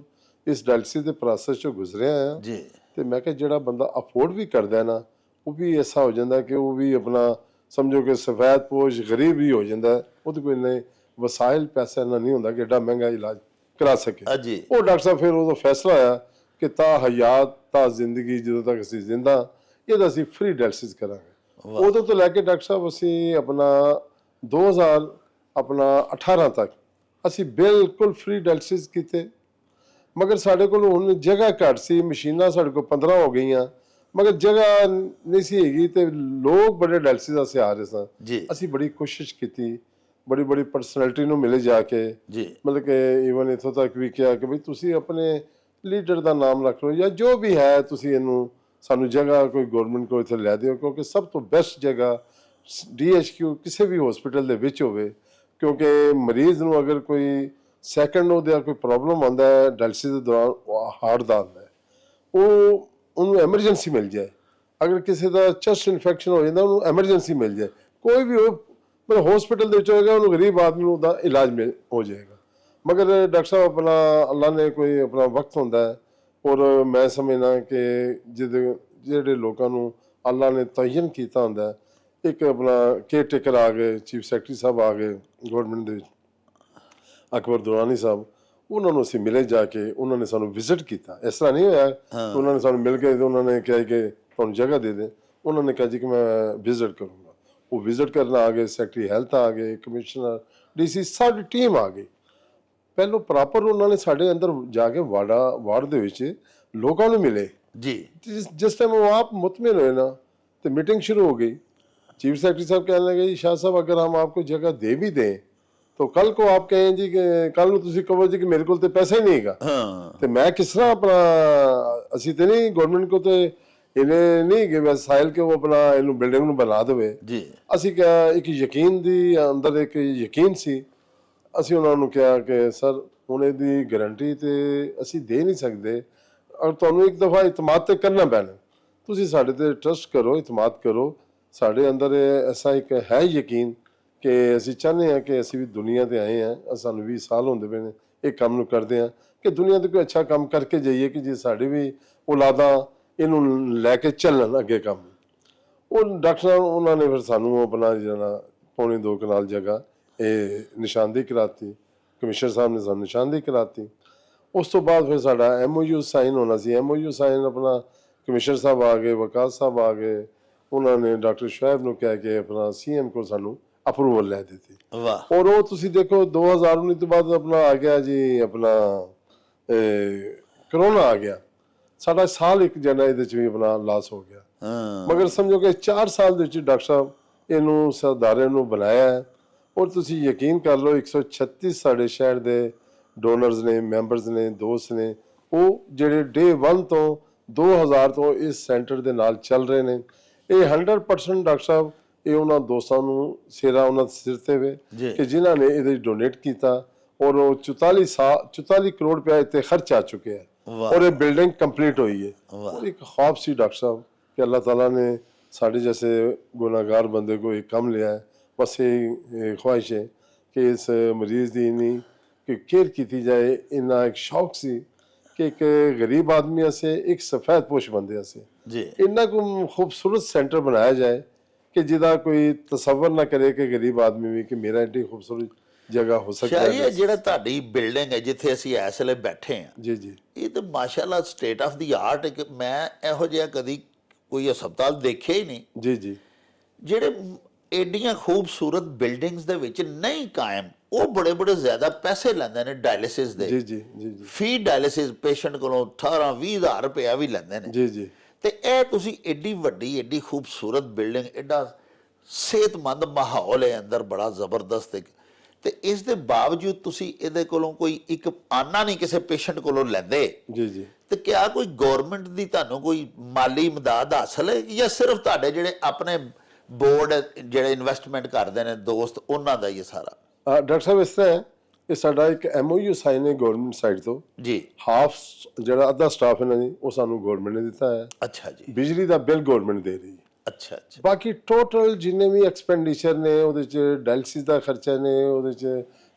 इस डायलिसिस के प्रोसैस चों गुजरिया हाँ जी तो मैं कहा जिहड़ा बंदा अफोर्ड भी करदा है ना वो भी ऐसा हो जाता है कि वो भी अपना समझो कि सफेद पोश गरीब ही हो जाता है। वो तो कोई नहीं वसाइल पैसा इन्ना नहीं होंदा कि एडा महंगा इलाज करा सके। वो डॉक्टर साहब फिर वो फैसला आया कि ता हयात ता जिंदगी जो तक असीं जिंदा ये असीं फ्री डायलिसिस करांगे। उदों तो लैके डॉक्टर साहब असीं अपना 2018 तक असीं बिल्कुल फ्री डायलिसिस कीते। मगर साढ़े कोल हुण जगह घट सी, मशीनां साढ़े कोल 15 हो गई। ਮਗਰ ਜਗ੍ਹਾ ਨਹੀਂ ਸੀ ਹੈਗੀ ਤੇ ਲੋਕ ਬੜੇ ਡਾਇਲਸਿਸ ਵਾਸਤੇ ਆ ਰਹੇ ਸਨ। ਜੀ ਅਸੀਂ ਬੜੀ ਕੋਸ਼ਿਸ਼ ਕੀਤੀ, ਬੜੀ ਬੜੀ ਪਰਸਨੈਲਿਟੀ ਨੂੰ ਮਿਲੇ ਜਾ ਕੇ, ਜੀ ਮਤਲਬ ਕਿ ਈਵਨ ਇੱਥੋਂ ਤੱਕ ਵੀ ਕਿਹਾ ਕਿ ਵੀ ਤੁਸੀਂ ਆਪਣੇ ਲੀਡਰ ਦਾ ਨਾਮ ਰੱਖ ਲਓ ਜਾਂ ਜੋ ਵੀ ਹੈ, ਤੁਸੀਂ ਇਹਨੂੰ ਸਾਨੂੰ ਜਗ੍ਹਾ ਕੋਈ ਗਵਰਨਮੈਂਟ ਕੋਲ ਇੱਥੇ ਲੈ ਦਿਓ, ਕਿਉਂਕਿ ਸਭ ਤੋਂ ਬੈਸਟ ਜਗ੍ਹਾ DHQ ਕਿਸੇ ਵੀ ਹਸਪੀਟਲ ਦੇ ਵਿੱਚ ਹੋਵੇ। ਕਿਉਂਕਿ ਮਰੀਜ਼ ਨੂੰ ਅਗਰ ਕੋਈ ਸੈਕੰਡ ਉਹਦਾ ਕੋਈ ਪ੍ਰੋਬਲਮ ਆਉਂਦਾ ਹੈ ਡਾਇਲਸਿਸ ਦੇ ਦੌਰਾਨ, ਹਾਰਟ ਦਾ ਆਉਂਦਾ ਹੈ, ਉਹ ਉਹਨੂੰ ਐਮਰਜੈਂਸੀ ਮਿਲ ਜਾਏ। ਅਗਰ ਕਿਸੇ ਦਾ ਚੈਸਟ ਇਨਫੈਕਸ਼ਨ ਹੋ ਜਾਂਦਾ, ਉਹਨੂੰ ਐਮਰਜੈਂਸੀ ਮਿਲ ਜਾਏ, ਕੋਈ ਵੀ ਉਹ ਮਤਲਬ ਹਸਪੀਟਲ ਦੇ ਵਿੱਚ ਹੋਏਗਾ, ਉਹਨੂੰ ਗਰੀਬ ਆਦਮੀ ਨੂੰ ਉਹਦਾ ਇਲਾਜ ਹੋ ਜਾਏਗਾ। ਮਗਰ ਡਾਕਟਰ ਸਾਹਿਬ ਆਪਣਾ ਅੱਲਾ ਨੇ ਕੋਈ ਆਪਣਾ ਵਕਤ ਹੁੰਦਾ ਹੈ, ਔਰ ਮੈਂ ਸਮਝਦਾ ਕਿ ਜਿਹੜੇ ਲੋਕਾਂ ਨੂੰ ਅੱਲਾ ਨੇ ਤਅਯਨ ਕੀਤਾ ਹੁੰਦਾ, ਇੱਕ ਆਪਣਾ ਕੇਅਰ ਟੇਕਰ ਆ ਗਏ, ਚੀਫ ਸੈਕਟਰੀ ਸਾਹਿਬ ਆ ਗਏ ਗਵਰਨਮੈਂਟ ਦੇ ਵਿੱਚ, ਅਕਬਰ ਦੁਰਾਨੀ ਸਾਹਿਬ, ਉਹਨਾਂ ਨੂੰ ਅਸੀਂ ਮਿਲੇ ਜਾ ਕੇ, ਉਹਨਾਂ ਨੇ ਸਾਨੂੰ ਵਿਜ਼ਿਟ ਕੀਤਾ। ਇਸ ਤਰ੍ਹਾਂ ਨਹੀਂ ਹੋਇਆ ਕਿ ਉਹਨਾਂ ਨੇ ਸਾਨੂੰ ਮਿਲ ਕੇ ਤੇ ਉਹਨਾਂ ਨੇ ਕਿਹਾ ਕਿ ਤੁਹਾਨੂੰ ਜਗ੍ਹਾ ਦੇ ਦੇ, ਉਹਨਾਂ ਨੇ ਕਿਹਾ ਜੀ ਕਿ ਮੈਂ ਵਿਜ਼ਿਟ ਕਰੂੰਗਾ। ਉਹ ਵਿਜ਼ਿਟ ਕਰਨ ਆ ਗਏ, ਸੈਕਟਰੀ ਹੈਲਥ ਆ ਗਏ, ਕਮਿਸ਼ਨਰ, DC, ਸਾਡੀ ਟੀਮ ਆ ਗਈ। ਪਹਿਲੋਂ ਪ੍ਰੋਪਰ ਉਹਨਾਂ ਨੇ ਸਾਡੇ ਅੰਦਰ ਜਾ ਕੇ ਵਾਰਡ ਦੇ ਵਿੱਚ ਲੋਕਾਂ ਨੂੰ ਮਿਲੇ ਜੀ। ਜਿਸ ਟਾਈਮ ਉਹ ਆਪ ਮੁਤਮਿਨ ਹੋਏ ਨਾ, तो मीटिंग शुरू हो गई। चीफ सेक्रेटरी साहब कहने लगे, शाह साहब अगर हम आपको जगह दे भी दें तो कल को आप कहें जी कि कल ਨੂੰ ਤੁਸੀਂ ਕਹੋ ਜੀ ਕਿ ਮੇਰੇ ਕੋਲ ਤੇ ਪੈਸਾ ਹੀ ਨਹੀਂ ਹੈਗਾ, ਤੇ ਮੈਂ ਕਿਸ ਤਰ੍ਹਾਂ ਆਪਣਾ, ਅਸੀਂ ਤੇ ਨਹੀਂ ਗਵਰਨਮੈਂਟ ਕੋ ਤੇ ਇਹਨੇ ਨਹੀਂ ਕਿ ਵਸਾਇਲ ਕਿ ਉਹ ਆਪਣਾ ਇਹਨੂੰ ਬਿਲਡਿੰਗ ਨੂੰ ਬਣਾ ਦੇਵੇ ਜੀ। ਅਸੀਂ ਕਿਹਾ ਇੱਕ ਯਕੀਨ ਦੀ ਅੰਦਰ ਇੱਕ ਯਕੀਨ ਸੀ। ਅਸੀਂ ਉਹਨਾਂ ਨੂੰ ਕਿਹਾ ਕਿ ਸਰ ਹੁਣ ਇਹਦੀ ਗਾਰੰਟੀ ਤੇ ਅਸੀਂ ਦੇ ਨਹੀਂ ਸਕਦੇ, ਔਰ ਤੁਹਾਨੂੰ ਇੱਕ ਦਫਾ ਇਤਮਾਦ ਤੇ ਕਰਨਾ ਪੈਣਾ, ਤੁਸੀਂ ਸਾਡੇ ਤੇ ਟਰਸਟ ਕਰੋ, ਇਤਮਾਦ ਕਰੋ। ਸਾਡੇ ਅੰਦਰ ਐਸਾ ਇੱਕ ਹੈ ਯਕੀਨ ਕਿ ਅਸੀਂ ਚਾਹੁੰਦੇ ਹਾਂ ਕਿ ਅਸੀਂ ਵੀ ਦੁਨੀਆ ਤੇ ਆਏ ਹਾਂ, ਸਾਨੂੰ 20 ਸਾਲ ਹੁੰਦੇ ਪਏ ਨੇ ਇਹ ਕੰਮ ਨੂੰ ਕਰਦੇ ਹਾਂ, ਕਿ ਦੁਨੀਆ ਤੇ ਕੋਈ ਅੱਛਾ ਕੰਮ ਕਰਕੇ ਜਾਈਏ ਕਿ ਜੇ ਸਾਡੀ ਵੀ ਔਲਾਦਾਂ ਇਹਨੂੰ ਲੈ ਕੇ ਚੱਲਣ ਅੱਗੇ ਕੰਮ। ਉਹ ਡਾਕਟਰ ਸਾਹਿਬ ਉਹਨਾਂ ਨੇ ਫਿਰ ਸਾਨੂੰ ਆਪਣਾ ਜਿਹੜਾ ਪੌਣੇ 2 ਕਨਾਲ ਜਗ੍ਹਾ ਇਹ ਨਿਸ਼ਾਨਦੇਹੀ ਕਰਾਤੀ, ਕਮਿਸ਼ਨਰ ਸਾਹਿਬ ਨੇ ਸਾਨੂੰ ਨਿਸ਼ਾਨਦੇਹੀ ਕਰਾਤੀ। ਉਸ ਤੋਂ ਬਾਅਦ ਫਿਰ ਸਾਡਾ MOU ਸਾਈਨ ਹੋਣਾ ਸੀ। MOU ਸਾਈਨ ਆਪਣਾ ਕਮਿਸ਼ਨਰ ਸਾਹਿਬ ਆ ਗਏ, ਵਕਾਸ ਸਾਹਿਬ ਆ ਗਏ, ਉਹਨਾਂ ਨੇ ਡਾਕਟਰ ਸ਼ੁਐਬ ਨੂੰ ਕਹਿ ਕੇ ਆਪਣਾ CM ਕੋਲ ਸਾਨੂੰ ਅਪਰੂਵਲ ਲੈ ਦਿੱਤੀ। ਵਾਹ। ਔਰ ਉਹ ਤੁਸੀਂ ਦੇਖੋ 2019 ਤੋਂ ਬਾਅਦ ਆਪਣਾ ਆ ਗਿਆ ਜੀ ਆਪਣਾ ਕਰੋਨਾ ਆ ਗਿਆ, ਸਾਡਾ ਸਾਲ ਇੱਕ ਜਨਾ ਇਹਦੇ ਚ ਵੀ ਆਪਣਾ ਲਾਸ ਹੋ ਗਿਆ। ਮਗਰ ਸਮਝੋ ਕਿ 4 ਸਾਲ ਦੇ ਵਿੱਚ ਡਾਕਟਰ ਸਾਹਿਬ ਇਹਨੂੰ ਸਰਦਾਰੇ ਨੂੰ ਬਣਾਇਆ ਹੈ। ਔਰ ਤੁਸੀਂ ਯਕੀਨ ਕਰ ਲਓ 136 ਸਾਡੇ ਸ਼ਹਿਰ ਦੇ ਡੋਨਰਸ ਨੇ, ਮੈਂਬਰਸ ਨੇ, ਦੋਸਤ ਨੇ, ਉਹ ਜਿਹੜੇ ਡੇ 1 ਤੋਂ 2000 ਤੋਂ ਇਸ ਸੈਂਟਰ ਦੇ ਨਾਲ ਚੱਲ ਰਹੇ ਨੇ। ਇਹ 100% ਡਾਕਟਰ ਸਾਹਿਬ ਇਹ ਉਹਨਾਂ ਦੋਸਤਾਂ ਨੂੰ ਸਿਰਾ ਉਹਨਾਂ ਦੇ ਸਿਰ ਤੇ ਵੇ ਕਿ ਜਿਨ੍ਹਾਂ ਨੇ ਇਹਦੇ ਡੋਨੇਟ ਕੀਤਾ, ਔਰ ਉਹ 44 ਕਰੋੜ ਰੁਪਇਆ ਇੱਥੇ ਖਰਚ ਆ ਚੁੱਕਿਆ ਹੈ ਔਰ ਇਹ ਬਿਲਡਿੰਗ ਕੰਪਲੀਟ ਹੋਈ ਹੈ। ਔਰ ਇੱਕ ख्वाब ਸੀ डॉक्टर साहब कि अल्लाह ताला ने साढ़े जैसे गुनाहगार बंदे को एक कम लिया है। बस ये ख्वाहिश है कि इस मरीज़ की इन्नी कि केयर की जाए। इन्ना एक शौक सी कि एक गरीब आदमी से एक सफ़ेद पोश बंदे से इन्ना को खूबसूरत सेंटर बनाया जाए कि जिदा कोई तसव्वुर ना करे कि गरीब आदमी भी कि मेरा एडी खूबसूरत जगह हो सकता है। ਇਹ ਜਿਹੜਾ ਤੁਹਾਡੀ ਬਿਲਡਿੰਗ ਹੈ ਜਿੱਥੇ ਅਸੀਂ ਇਸ ਵੇਲੇ ਬੈਠੇ ਹਾਂ, ਜੀ ਜੀ, ਇਹ ਤਾਂ ਮਾਸ਼ਾਅੱਲਾ ਸਟੇਟ ਆਫ ਦੀ ਆਰਟ। ਕਿ ਮੈਂ ਇਹੋ ਜਿਹਾ ਕਦੀ ਕੋਈ ਹਸਪਤਾਲ ਦੇਖਿਆ ਹੀ ਨਹੀਂ ਜੀ ਜੀ, ਜਿਹੜੇ ਏਡੀਆਂ ਖੂਬਸੂਰਤ ਬਿਲਡਿੰਗਸ ਦੇ ਵਿੱਚ ਨਹੀਂ ਕਾਇਮ। ਉਹ ਬੜੇ ਬੜੇ ਜ਼ਿਆਦਾ ਪੈਸੇ ਲੈਂਦੇ ਨੇ ਡਾਇਲਿਸਿਸ ਦੇ। ਜੀ ਜੀ ਜੀ ਜੀ, ਫੀ ਡਾਇਲਿਸਿਸ ਪੇਸ਼ੈਂਟ ਕੋਲੋਂ 18-20 ਹਜ਼ਾਰ ਰੁਪਇਆ ਵੀ ਲੈਂਦੇ ਨੇ ਜੀ ਜੀ। ਤੇ ਇਹ ਤੁਸੀਂ ਏਡੀ ਵੱਡੀ ਏਡੀ ਖੂਬਸੂਰਤ ਬਿਲਡਿੰਗ, ਏਡਾ ਸਿਹਤਮੰਦ ਮਾਹੌਲ ਹੈ ਅੰਦਰ, ਬੜਾ ਜ਼ਬਰਦਸਤ। ਤੇ ਇਸ ਦੇ ਬਾਵਜੂਦ ਤੁਸੀਂ ਇਹਦੇ ਕੋਲੋਂ ਕੋਈ ਇੱਕ ਆਨਾ ਨਹੀਂ ਕਿਸੇ ਪੇਸ਼ੈਂਟ ਕੋਲੋਂ ਲੈਂਦੇ ਜੀ ਜੀ। ਤੇ ਕਿਆ ਕੋਈ ਗਵਰਨਮੈਂਟ ਦੀ ਤੁਹਾਨੂੰ ਕੋਈ ਮਾਲੀ ਇਮਦਾਦ ਹਾਸਲ ਹੈ ਜਾਂ ਸਿਰਫ ਤੁਹਾਡੇ ਜਿਹੜੇ ਆਪਣੇ ਬੋਰਡ ਜਿਹੜੇ ਇਨਵੈਸਟਮੈਂਟ ਕਰਦੇ ਨੇ ਦੋਸਤ ਉਹਨਾਂ ਦਾ ਹੀ ਸਾਰਾ? ਡਾਕਟਰ ਸਾਹਿਬ ਇਸ ਤਰ੍ਹਾਂ ਹੈ ਕਿ ਸਾਡਾ ਇੱਕ MOU ਸਾਈਨ ਹੈ ਗਵਰਨਮੈਂਟ ਸਾਈਡ ਤੋਂ ਜੀ। ਹਾਫ ਜਿਹੜਾ ਅੱਧਾ ਸਟਾਫ ਇਹਨਾਂ ਦੀ ਉਹ ਸਾਨੂੰ ਗਵਰਨਮੈਂਟ ਨੇ ਦਿੱਤਾ ਹੈ। ਅੱਛਾ ਜੀ। ਬਿਜਲੀ ਦਾ ਬਿੱਲ ਗਵਰਨਮੈਂਟ ਦੇ ਰਹੀ ਹੈ। ਅੱਛਾ ਅੱਛਾ। ਬਾਕੀ ਟੋਟਲ ਜਿੰਨੇ ਵੀ ਐਕਸਪੈਂਡੀਚਰ ਨੇ ਉਹਦੇ ਚ ਡਾਇਲਿਸਿਸ ਦਾ ਖਰਚਾ ਨੇ, ਉਹਦੇ ਚ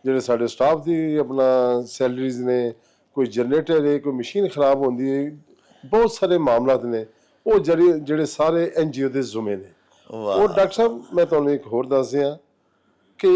ਜਿਹੜੇ ਸਾਡੇ ਸਟਾਫ ਦੀ ਆਪਣਾ ਸੈਲਰੀਜ਼ ਨੇ, ਕੋਈ ਜਨਰੇਟਰ ਹੈ, ਕੋਈ ਮਸ਼ੀਨ ਖਰਾਬ ਹੁੰਦੀ ਹੈ, ਬਹੁਤ ਸਾਰੇ ਮਾਮਲਾਤ ਨੇ ਉਹ ਜਿਹੜੇ ਸਾਰੇ NGO ਦੇ ਜ਼ਿੰਮੇ ਨੇ। ਉਹ ਡਾਕਟਰ ਸਾਹਿਬ ਮੈਂ ਤੁਹਾਨੂੰ ਇੱਕ ਹੋਰ ਦੱਸ ਦਿਆਂ ਕਿ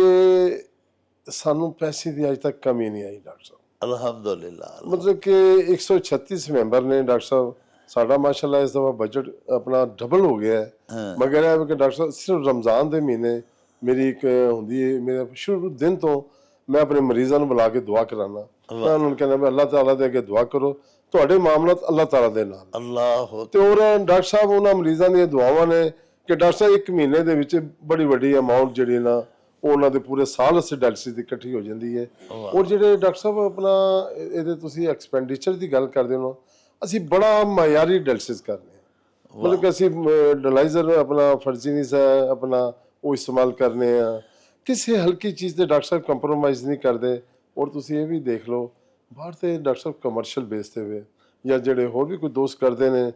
ਸਾਨੂੰ ਪੈਸੇ ਦੀ ਅਜੇ ਤੱਕ ਕਮੀ ਨਹੀਂ ਆਈ ਡਾਕਟਰ ਸਾਹਿਬ, ਅਲਹਮਦੁਲਿਲਾ। ਮਤਲਬ ਕਿ 136 ਮੈਂਬਰ ਨੇ ਡਾਕਟਰ ਸਾਹਿਬ। ਸਾਡਾ ਮਾਸ਼ਾਅੱਲਾ ਇਸ ਦਫਾ ਬਜਟ ਆਪਣਾ ਡਬਲ ਹੋ ਗਿਆ ਹੈ। ਮਗਰ ਇਹ ਕਿ ਡਾਕਟਰ ਸਾਹਿਬ ਸਿਰਫ ਰਮਜ਼ਾਨ ਦੇ ਮਹੀਨੇ ਮੇਰੀ ਇੱਕ ਹੁੰਦੀ ਹੈ, ਮੇਰੇ ਸ਼ੁਰੂ ਦਿਨ ਤੋਂ ਮੈਂ ਆਪਣੇ ਮਰੀਜ਼ਾਂ ਨੂੰ ਬੁਲਾ ਕੇ ਦੁਆ ਕਰਾਉਣਾ। ਮੈਂ ਉਹਨਾਂ ਨੂੰ ਕਹਿੰਦਾ ਵੀ ਅੱਲਾਹ ਤਾਲਾ ਦੇ ਅੱਗੇ ਦੁਆ ਕਰੋ ਤੁਹਾਡੇ ਮਾਮਲਾਤ ਅੱਲਾਹ ਤਾਲਾ ਦੇ ਨਾਲ। ਅੱਲਾਹ ਤੇ ਔਰ ਡਾਕਟਰ ਸਾਹਿਬ ਉਹਨਾਂ ਮਰੀਜ਼ਾਂ ਦੀਆਂ ਦੁਆਵਾਂ ਨੇ ਕਿ ਡਾਕਟਰ ਸਾਹਿਬ 1 ਮਹੀਨੇ ਦੇ ਵਿੱਚ ਬੜੀ ਵੱਡੀ ਅਮਾਉਂਟ ਜਿਹੜੀ ਨਾ ਉਹ ਉਹਨਾਂ ਦੇ ਪੂਰੇ ਸਾਲ ਵਾਸਤੇ ਡਾਇਲਿਸਿਸ ਦੀ ਇਕੱਠੀ ਹੋ ਜਾਂਦੀ ਹੈ। ਔਰ ਜਿਹੜੇ ਡਾਕਟਰ ਸਾਹਿਬ ਆਪਣਾ ਇਹਦੇ ਤੁਸੀਂ ਐਕਸਪੈਂਡੀਚਰ ਦੀ ਗੱਲ ਕਰਦੇ ਹੋ, ਅਸੀਂ ਬੜਾ ਮਾਇਆਰੀ ਡਾਇਲਿਸਿਸ ਕਰਦੇ ਹਾਂ। मतलब कि ਅਸੀਂ ਡਾਇਲਾਈਜ਼ਰ ਆਪਣਾ ਫਰਜ਼ੀਨਿਸ ਹੈ ਆਪਣਾ ਉਹ ਇਸਤੇਮਾਲ ਕਰਨੇ ਆ, ਕਿਸੇ ਹਲਕੀ ਚੀਜ਼ ਤੇ ਡਾਕਟਰ ਸਾਹਿਬ ਕੰਪਰੋਮਾਈਜ਼ ਨਹੀਂ ਕਰਦੇ। ਔਰ ਤੁਸੀਂ ਇਹ ਵੀ ਦੇਖ ਲਓ ਬਾਹਰ ਤੇ ਡਾਕਟਰ ਸਾਹਿਬ ਕਮਰਸ਼ੀਅਲ ਬੇਸ ਤੇ ਵੇ ਜਾਂ ਜਿਹੜੇ ਹੋਰ ਵੀ ਕੋਈ ਦੋਸਤ ਕਰਦੇ ਨੇ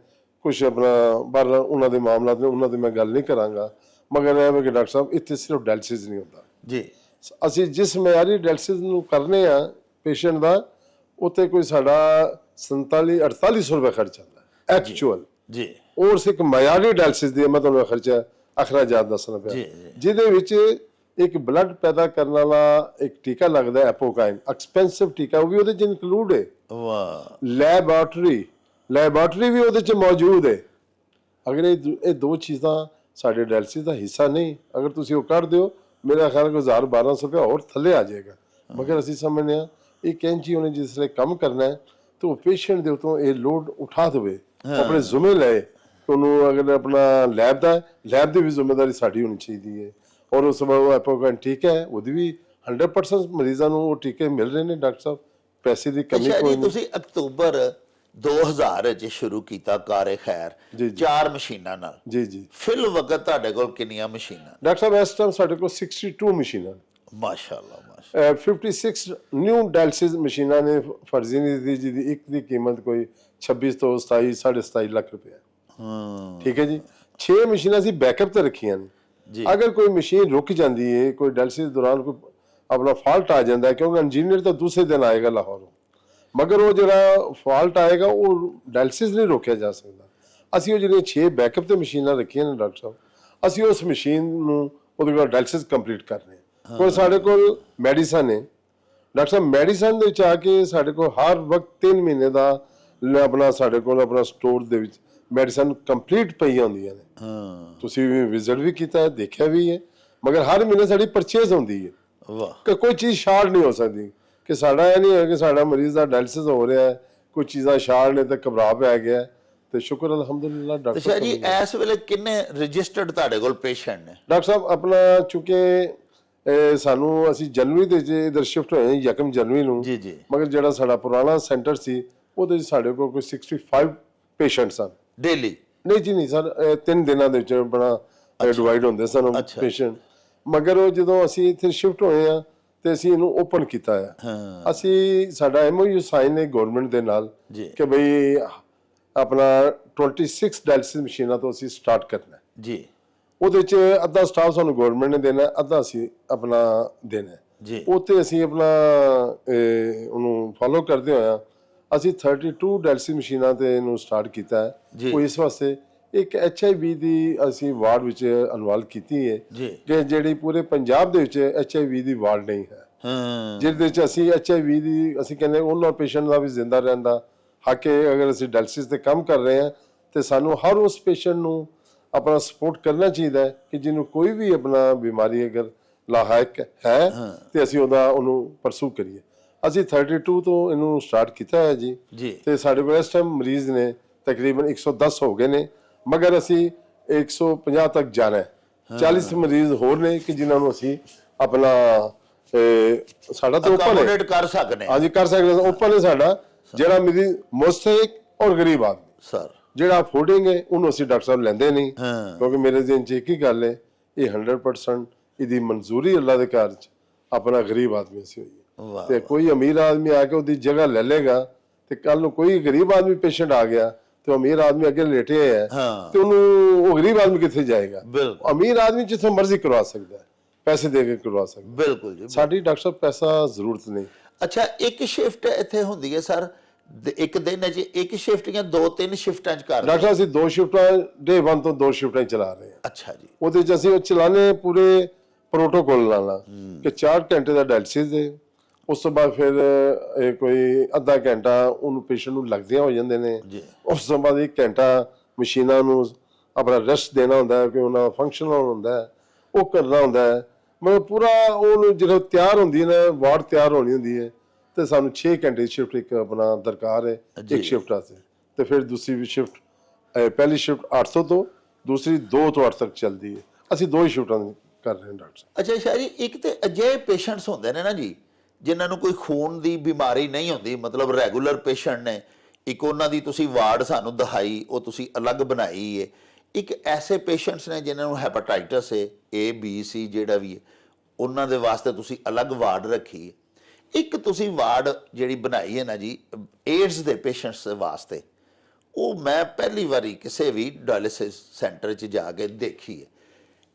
ਕੁਛ ਆਪਣਾ ਬਾਹਰ ਉਹਨਾਂ ਦੇ ਮਾਮਲਾਤ ਨੇ, ਉਹਨਾਂ ਦੀ ਮੈਂ ਗੱਲ ਨਹੀਂ ਕਰਾਂਗਾ, ਮਗਰ ਇਹ ਹੈ ਕਿ ਡਾਕਟਰ ਸਾਹਿਬ ਇੱਥੇ ਸਿਰਫ ਡਾਇਲਿਸਿਸ ਨਹੀਂ ਹੁੰਦਾ ਜੀ। ਅਸੀਂ ਜਿਸ ਮਿਆਰੀ ਡਾਇਲਿਸਿਸ ਨੂੰ ਕਰਨੇ ਆ ਪੇਸ਼ੈਂਟ ਦਾ ਉੱਤੇ ਕੋਈ ਸਾਡਾ 47-48 ਰੁਪਏ ਖਰਚ ਆਉਂਦਾ ਐਕਚੁਅਲ ਜੀ। ਔਰ ਸਿਰਫ ਮਿਆਰੀ ਡਾਇਲਿਸਿਸ ਦੀ ਮੈਂ ਤੁਹਾਨੂੰ ਖਰਚਾ ਅਖਰਾਜਾਤ ਦੱਸਣਾ ਪਿਆ, ਜਿਹਦੇ ਵਿੱਚ ਇੱਕ ਬਲੱਡ ਪੈਦਾ ਕਰਨ ਵਾਲਾ ਇੱਕ ਟੀਕਾ ਲੱਗਦਾ ਐਪੋਕਾਈਨ, ਐਕਸਪੈਂਸਿਵ ਟੀਕਾ, ਉਹ ਵੀ ਉਹਦੇ ਚ ਇਨਕਲੂਡ ਹੈ। ਵਾਹ। ਲੈਬੋਰੇਟਰੀ ਵੀ ਉਹਦੇ ਚ ਮੌਜੂਦ ਹੈ। ਅਗਰ ਇਹ ਦੋ ਚੀਜ਼ਾਂ ਸਾਡੇ ਡਾਇਲਿਸਿਸ ਦਾ ਹਿੱਸਾ ਨਹੀਂ, ਅਗਰ ਤੁਸੀਂ ਉਹ ਕਰ ਦਿਓ ਮੇਰਾ ਖਿਆਲ ਕੋਈ 1000-1200 ਰੁਪਇਆ ਹੋਰ ਥੱਲੇ ਆ ਜਾਏਗਾ। ਮਗਰ ਅਸੀਂ ਸਮਝਦੇ ਹਾਂ ਇੱਕ ਐਨਜੀਓ ਨੇ ਜਿਸ ਲਈ ਕੰਮ ਕਰਨਾ ਹੈ ਤਾਂ ਉਹ ਪੇਸ਼ੈਂਟ ਦੇ ਉੱਤੋਂ ਇਹ ਲੋਡ ਉਠਾ ਦੇਵੇ, ਆਪਣੇ ਜ਼ਿੰਮੇ ਲਏ। ਉਹਨੂੰ ਅਗਰ ਆਪਣਾ ਲੈਬ ਦਾ, ਲੈਬ ਦੀ ਵੀ ਜ਼ਿੰਮੇਵਾਰੀ ਸਾਡੀ ਹੋਣੀ ਚਾਹੀਦੀ ਹੈ। ਔਰ ਉਸ ਤੋਂ ਬਾਅਦ ਉਹ ਐਪੋਕਾਈਨ ਟੀਕਾ ਹੈ, ਉਹਦੀ ਵੀ 100% ਮਰੀਜ਼ਾਂ ਨੂੰ ਉਹ ਟੀਕੇ ਮਿਲ ਰਹੇ ਨੇ ਡਾਕਟਰ ਸਾਹਿਬ, ਪੈਸੇ ਦੀ ਕਮੀ ਕੋਈ ਨਹੀਂ। ਤੁਸੀਂ ਅਕਤੂਬਰ 2000 ਚ ਸ਼ੁਰੂ ਕੀਤਾ ਕਾਰੇ ਖੈਰ 4 ਮਸ਼ੀਨਾਂ ਨਾਲ। ਜੀ ਜੀ। ਫਿਲ ਵਕਤ ਤੁਹਾਡੇ ਕੋਲ ਕਿੰਨੀਆਂ ਮਸ਼ੀਨਾਂ? ਡਾਕਟਰ ਸਾਹਿਬ ਇਸ ਟਾਈਮ ਸਾਡੇ ਕੋਲ 62 ਮਸ਼ੀਨਾਂ, ਮਾਸ਼ਾਅੱਲਾ 56 ਨਿਊ ਡਾਇਲਿਸਿਸ ਮਸ਼ੀਨਾਂ ਨੇ ਫਰਜ਼ੀਨੀ ਦੀ, ਜਿਹਦੀ ਇੱਕ ਦੀ ਕੀਮਤ ਕੋਈ 26 ਤੋਂ 27-27.5 ਲੱਖ ਰੁਪਏ। ਠੀਕ ਹੈ ਜੀ। 6 ਮਸ਼ੀਨਾਂ ਅਸੀਂ ਬੈਕਅਪ ਤੇ ਰੱਖੀਆਂ ਨੇ। ਅਗਰ ਕੋਈ ਮਸ਼ੀਨ ਰੁਕ ਜਾਂਦੀ ਹੈ, ਕੋਈ ਡਾਇਲਿਸਿਸ ਦੌਰਾਨ ਕੋਈ ਆਪਣਾ ਫਾਲਟ ਆ ਜਾਂਦਾ ਹੈ, ਕਿਉਂਕਿ ਇੰਜੀਨੀਅਰ ਤਾਂ ਦੂਸਰੇ ਦਿਨ ਆਏਗਾ ਲਾਹੌਰੋਂ, ਮਗਰ ਉਹ ਜਿਹੜਾ ਫਾਲਟ ਆਏਗਾ ਉਹ ਡਾਇਲਿਸਿਸ ਨਹੀਂ ਰੋਕਿਆ ਜਾ ਸਕਦਾ। ਅਸੀਂ ਉਹ ਜਿਹੜੀਆਂ 6 ਬੈਕਅਪ ਤੇ ਮਸ਼ੀਨਾਂ ਰੱਖੀਆਂ ਨੇ ਡਾਕਟਰ ਸਾਹਿਬ, ਅਸੀਂ ਉਸ ਮਸ਼ੀਨ ਨੂੰ ਉਹਦੇ ਕੋਲ ਡਾਇਲਿਸਿਸ ਕੰਪਲੀਟ ਕਰਨੇ। ਕੋਈ ਸਾਡੇ ਕੋਲ ਮੈਡੀਸਨ ਹੈ ਡਾਕਟਰ ਸਾਹਿਬ, ਮੈਡੀਸਨ ਦੇ ਵਿੱਚ ਆ ਕੇ ਸਾਡੇ ਕੋਲ ਹਰ ਵਕਤ 3 ਮਹੀਨੇ ਦਾ ਆਪਣਾ ਸਾਡੇ ਕੋਲ ਆਪਣਾ ਸਟੋਰ ਦੇ ਵਿੱਚ ਮੈਡੀਸਨ ਕੰਪਲੀਟ ਪਈਆਂ ਹੁੰਦੀਆਂ ਨੇ। ਤੁਸੀਂ ਵਿਜ਼ਿਟ ਵੀ ਕੀਤਾ ਹੈ, ਦੇਖਿਆ ਵੀ ਹੈ, ਮਗਰ ਹਰ ਮਹੀਨੇ ਸਾਡੀ ਪਰਚੇਜ਼ ਹੁੰਦੀ ਹੈ। ਵਾਹ। ਕਿ ਕੋਈ ਚੀਜ਼ ਸ਼ਾਰਟ ਨਹੀਂ ਹੋ ਸਕਦੀ, ਕਿ ਸਾਡਾ ਇਹ ਨਹੀਂ ਹੈ ਕਿ ਸਾਡਾ ਮਰੀਜ਼ ਦਾ ਡਾਇਲਿਸਿਸ ਹੋ ਰਿਹਾ ਹੈ, ਕੋਈ ਚੀਜ਼ਾਂ ਸ਼ਾਰਟ ਨੇ ਤੇ ਘਬਰਾ ਪੈ ਗਿਆ। ਤੇ ਸ਼ੁਕਰ ਅਲਹਮਦੁਲਿਲਾ ਡਾਕਟਰ ਸਾਹਿਬ ਜੀ ਇਸ ਵੇਲੇ ਕਿੰਨੇ ਰਜਿਸਟਰਡ ਤੁਹਾਡੇ ਕੋਲ ਪੇਸ਼ੈਂਟ ਨੇ? ਡਾਕਟਰ ਸਾਹਿਬ ਆਪਣਾ ਚੁੱਕੇ ਸਾਨੂੰ ਅਸੀਂ ਜਨਵਰੀ ਦੇ ਇਧਰ ਸ਼ਿਫਟ ਹੋਏ 1 ਜਨਵਰੀ ਨੂੰ ਜੀ ਜੀ, ਮਗਰ ਜਿਹੜਾ ਸਾਡਾ ਪੁਰਾਣਾ ਸੈਂਟਰ ਸੀ ਉਹਦੇ ਸਾਡੇ ਕੋਲ ਕੋਈ 65 ਪੇਸ਼ੈਂਟ ਸਨ ਡੇਲੀ। ਨਹੀਂ ਜੀ ਨਹੀਂ ਸਰ, 3 ਦਿਨਾਂ ਦੇ ਵਿੱਚ ਬੜਾ ਡਿਵਾਈਡ ਹੁੰਦੇ ਸਨ ਪੇਸ਼ੈਂਟ। ਮਗਰ ਉਹ ਜਦੋਂ ਅਸੀਂ ਇੱਥੇ ਸ਼ਿਫਟ ਹੋਏ ਆ ਤੇ ਅਸੀਂ ਇਹਨੂੰ ਓਪਨ ਕੀਤਾ ਹੈ। ਅਸੀਂ ਸਾਡਾ MOU ਸਾਈਨ ਹੈ ਗਵਰਨਮੈਂਟ ਦੇ ਨਾਲ ਕਿ ਬਈ ਆਪਣਾ 26 ਡਾਇਲਿਸਿਸ ਮਸ਼ੀਨਾਂ ਤੋਂ ਅਸੀਂ ਸਟਾਰਟ ਕਰਨਾ ਜੀ। ਉਹਦੇ ਚ ਅੱਧਾ ਸਟਾਫ ਸਾਨੂੰ ਗਵਰਨਮੈਂਟ ਨੇ ਦੇਣਾ, ਅੱਧਾ ਅਸੀਂ ਆਪਣਾ ਦੇਣਾ ਜੀ। ਉੱਥੇ ਅਸੀਂ ਆਪਣਾ ਉਹਨੂੰ ਫੋਲੋ ਕਰਦੇ ਹੋਇਆ ਅਸੀਂ 32 ਡਾਇਲਿਸਿਸ ਮਸ਼ੀਨਾਂ ਤੇ ਇਹਨੂੰ ਸਟਾਰਟ ਕੀਤਾ ਹੈ। ਉਹ ਇਸ ਵਾਸਤੇ ਇੱਕ HIV ਦੀ ਅਸੀਂ ਵਾਰਡ ਵਿੱਚ ਇਨਵੋਲਵ ਕੀਤੀ ਹੈ ਕਿ ਜਿਹੜੀ ਪੂਰੇ ਪੰਜਾਬ ਦੇ ਵਿੱਚ HIV ਦੀ ਵਾਰਡ ਨਹੀਂ ਹੈ, ਜਿਹਦੇ ਵਿੱਚ ਅਸੀਂ HIV ਦੀ ਅਸੀਂ ਕਹਿੰਦੇ ਉਹਨਾਂ ਪੇਸ਼ੈਂਟ ਦਾ ਵੀ ਜ਼ਿੰਦਾ ਰਹਿੰਦਾ ਹੱਕ ਹੈ। ਅਗਰ ਅਸੀਂ ਡਾਇਲਿਸਿਸ ਤੇ ਕੰਮ ਕਰ ਰਹੇ ਹਾਂ ਤੇ ਸਾਨੂੰ ਹਰ ਉਸ ਪੇਸ਼ੈਂਟ ਨੂੰ ਆਪਣਾ ਸਪੋਰਟ ਕਰਨਾ ਚਾਹੀਦਾ ਹੈ ਕਿ ਜਿਹਨੂੰ ਕੋਈ ਵੀ ਆਪਣਾ ਬਿਮਾਰੀ ਅਗਰ ਲਾਇਕ ਹੈ ਤੇ ਅਸੀਂ ਉਹਨੂੰ ਪਰਸੂ ਕਰੀਏ। ਅਸੀਂ 32 ਤੋਂ ਇਹਨੂੰ ਸਟਾਰਟ ਕੀਤਾ ਹੈ ਜੀ ਤੇ ਸਾਡੇ ਕੋਲ ਇਸ ਟਾਈਮ ਮਰੀਜ਼ ਨੇ ਤਕਰੀਬਨ 110 ਹੋ ਗਏ ਨੇ, ਮਗਰ ਅਸੀਂ 150 ਤੱਕ ਜਾਣਾ ਹੈ। 40 ਮਰੀਜ਼ ਹੋਰ ਨੇ ਕਿ ਜਿਨ੍ਹਾਂ ਨੂੰ ਅਸੀਂ ਆਪਣਾ ਸਾਡਾ ਤਾਂ ਓਪਨ ਹੈ ਕਰ ਸਕਦੇ ਹਾਂ। ਹਾਂਜੀ ਕਰ ਸਕਦੇ ਹਾਂ, ਓਪਨ ਹੈ ਸਾਡਾ। ਜਿਹੜਾ ਮਰੀਜ਼ ਮੁਸਤਹਿਕ ਔਰ ਗਰੀਬ ਆਦਮੀ ਸਰ ਜਿਹੜਾ ਅਫੋਰਡਿੰਗ ਹੈ ਉਹਨੂੰ ਅਸੀਂ ਡਾਕਟਰ ਸਾਹਿਬ ਲੈਂਦੇ ਨਹੀਂ, ਕਿਉਂਕਿ ਮੇਰੇ ਜ਼ਿਹਨ 'ਚ ਇੱਕ ਹੀ ਗੱਲ ਹੈ, ਇਹ 100% ਇਹਦੀ ਮਨਜ਼ੂਰੀ ਅੱਲਾ ਦੇ ਘਰ 'ਚ ਆਪਣਾ ਗਰੀਬ ਆਦਮੀ ਅਸੀਂ ਹੋਈਏ। ਤੇ ਕੋਈ ਅਮੀਰ ਆਦਮੀ ਆ ਕੇ ਉਹਦੀ ਜਗ੍ਹਾ ਲੈ ਲੇਗਾ ਤੇ ਕੱਲ ਨੂੰ ਕੋਈ ਗਰੀਬ ਆਦਮੀ ਪੇਸ਼ੈਂਟ ਆ ਗਿਆ ਤੇ ਅਮੀਰ ਆਦਮੀ ਅੱਗੇ ਲੇਟੇ ਹੈ ਤੇ ਉਹਨੂੰ ਉਹ ਗਰੀਬ ਆਦਮੀ ਕਿੱਥੇ ਜਾਏਗਾ? ਅਮੀਰ ਆਦਮੀ ਜਿੱਥੋਂ ਮਰਜ਼ੀ ਕਰਵਾ ਸਕਦਾ ਹੈ, ਪੈਸੇ ਦੇ ਕੇ ਕਰਵਾ ਸਕਦਾ। ਬਿਲਕੁਲ ਜੀ। ਸਾਡੀ ਡਾਕਟਰ ਸਾਹਿਬ ਪੈਸਾ ਜ਼ਰੂਰਤ ਨਹੀਂ। ਅੱਛਾ, ਇੱਕ ਸ਼ਿਫਟ ਇੱਥੇ ਹੁੰਦੀ ਹੈ ਸਰ, ਇੱਕ ਦਿਨ ਚ ਇੱਕ ਸ਼ਿਫਟ ਜਾਂ 2-3 ਸ਼ਿਫਟਾਂ ਚ ਕਰ ਡਾਕਟਰ ਅਸੀਂ 2 ਸ਼ਿਫਟਾਂ ਡੇ 1 ਤੋਂ 2 ਸ਼ਿਫਟਾਂ ਚਲਾ ਰਹੇ ਹਾਂ। ਅੱਛਾ ਜੀ। ਉਹਦੇ ਚ ਅਸੀਂ ਚਲਾਣੇ ਪੂਰੇ ਪ੍ਰੋਟੋਕੋਲ ਨਾਲ ਕਿ 4 ਘੰਟੇ ਦਾ ਡਾਇਲਿਸਿਸ ਹੈ, ਉਸ ਤੋਂ ਬਾਅਦ ਫਿਰ ਕੋਈ ਅੱਧਾ ਘੰਟਾ ਉਹਨੂੰ ਪੇਸ਼ੈਂਟ ਨੂੰ ਲੱਗਦਿਆਂ ਹੋ ਜਾਂਦੇ ਨੇ, ਉਸ ਤੋਂ ਬਾਅਦ 1 ਘੰਟਾ ਮਸ਼ੀਨਾਂ ਨੂੰ ਆਪਣਾ ਰੈਸਟ ਦੇਣਾ ਹੁੰਦਾ ਹੈ ਕਿ ਉਹਨਾਂ ਫੰਕਸ਼ਨ ਹੁੰਦਾ ਹੈ, ਉਹ ਕਰਨਾ ਹੁੰਦਾ ਹੈ। ਮਤਲਬ ਪੂਰਾ ਉਹਨੂੰ ਜਦੋਂ ਤਿਆਰ ਹੁੰਦੀ ਹੈ ਨਾ ਵਾਰਡ ਤਿਆਰ ਹੋਣੀ ਹੁੰਦੀ ਹੈ ਤੇ ਸਾਨੂੰ 6 ਘੰਟੇ ਸ਼ਿਫਟ ਇੱਕ ਆਪਣਾ ਦਰਕਾਰ ਹੈ ਜੀ। ਇੱਕ ਸ਼ਿਫਟ ਵਾਸਤੇ। ਤੇ ਫਿਰ ਦੂਸਰੀ ਵੀ ਸ਼ਿਫਟ ਪਹਿਲੀ ਸ਼ਿਫਟ 800 ਤੋਂ ਦੂਸਰੀ 2 ਤੋਂ 8 ਤੱਕ ਚੱਲਦੀ ਹੈ। ਅਸੀਂ 2 ਹੀ ਸ਼ਿਫਟਾਂ ਕਰ ਰਹੇ ਹਾਂ ਡਾਕਟਰ ਸਾਹਿਬ। ਅੱਛਾ ਸ਼ਾਹ ਜੀ, ਇੱਕ ਤੇ ਅਜਿਹੇ ਪੇਸ਼ੈਂਟਸ ਹੁੰਦੇ ਨੇ ਨਾ ਜੀ ਜਿਨ੍ਹਾਂ ਨੂੰ ਕੋਈ ਖੂਨ ਦੀ ਬਿਮਾਰੀ ਨਹੀਂ ਹੁੰਦੀ, ਮਤਲਬ ਰੈਗੂਲਰ ਪੇਸ਼ੈਂਟ ਨੇ, ਇੱਕ ਉਹਨਾਂ ਦੀ ਤੁਸੀਂ ਵਾਰਡ ਸਾਨੂੰ ਦਿਖਾਈ, ਉਹ ਤੁਸੀਂ ਅਲੱਗ ਬਣਾਈ ਹੈ। ਇੱਕ ਐਸੇ ਪੇਸ਼ੈਂਟਸ ਨੇ ਜਿਨ੍ਹਾਂ ਨੂੰ ਹੈਪਾਟਾਈਟਸ ਹੈ A B C ਜਿਹੜਾ ਵੀ ਹੈ, ਉਹਨਾਂ ਦੇ ਵਾਸਤੇ ਤੁਸੀਂ ਅਲੱਗ ਵਾਰਡ ਰੱਖੀ ਹੈ। ਇੱਕ ਤੁਸੀਂ ਵਾਰਡ ਜਿਹੜੀ ਬਣਾਈ ਹੈ ਨਾ ਜੀ ਏਡਸ ਦੇ ਪੇਸ਼ੈਂਟਸ ਦੇ ਵਾਸਤੇ, ਉਹ ਮੈਂ ਪਹਿਲੀ ਵਾਰੀ ਕਿਸੇ ਵੀ ਡਾਇਲਿਸਿਸ ਸੈਂਟਰ 'ਚ ਜਾ ਕੇ ਦੇਖੀ ਹੈ।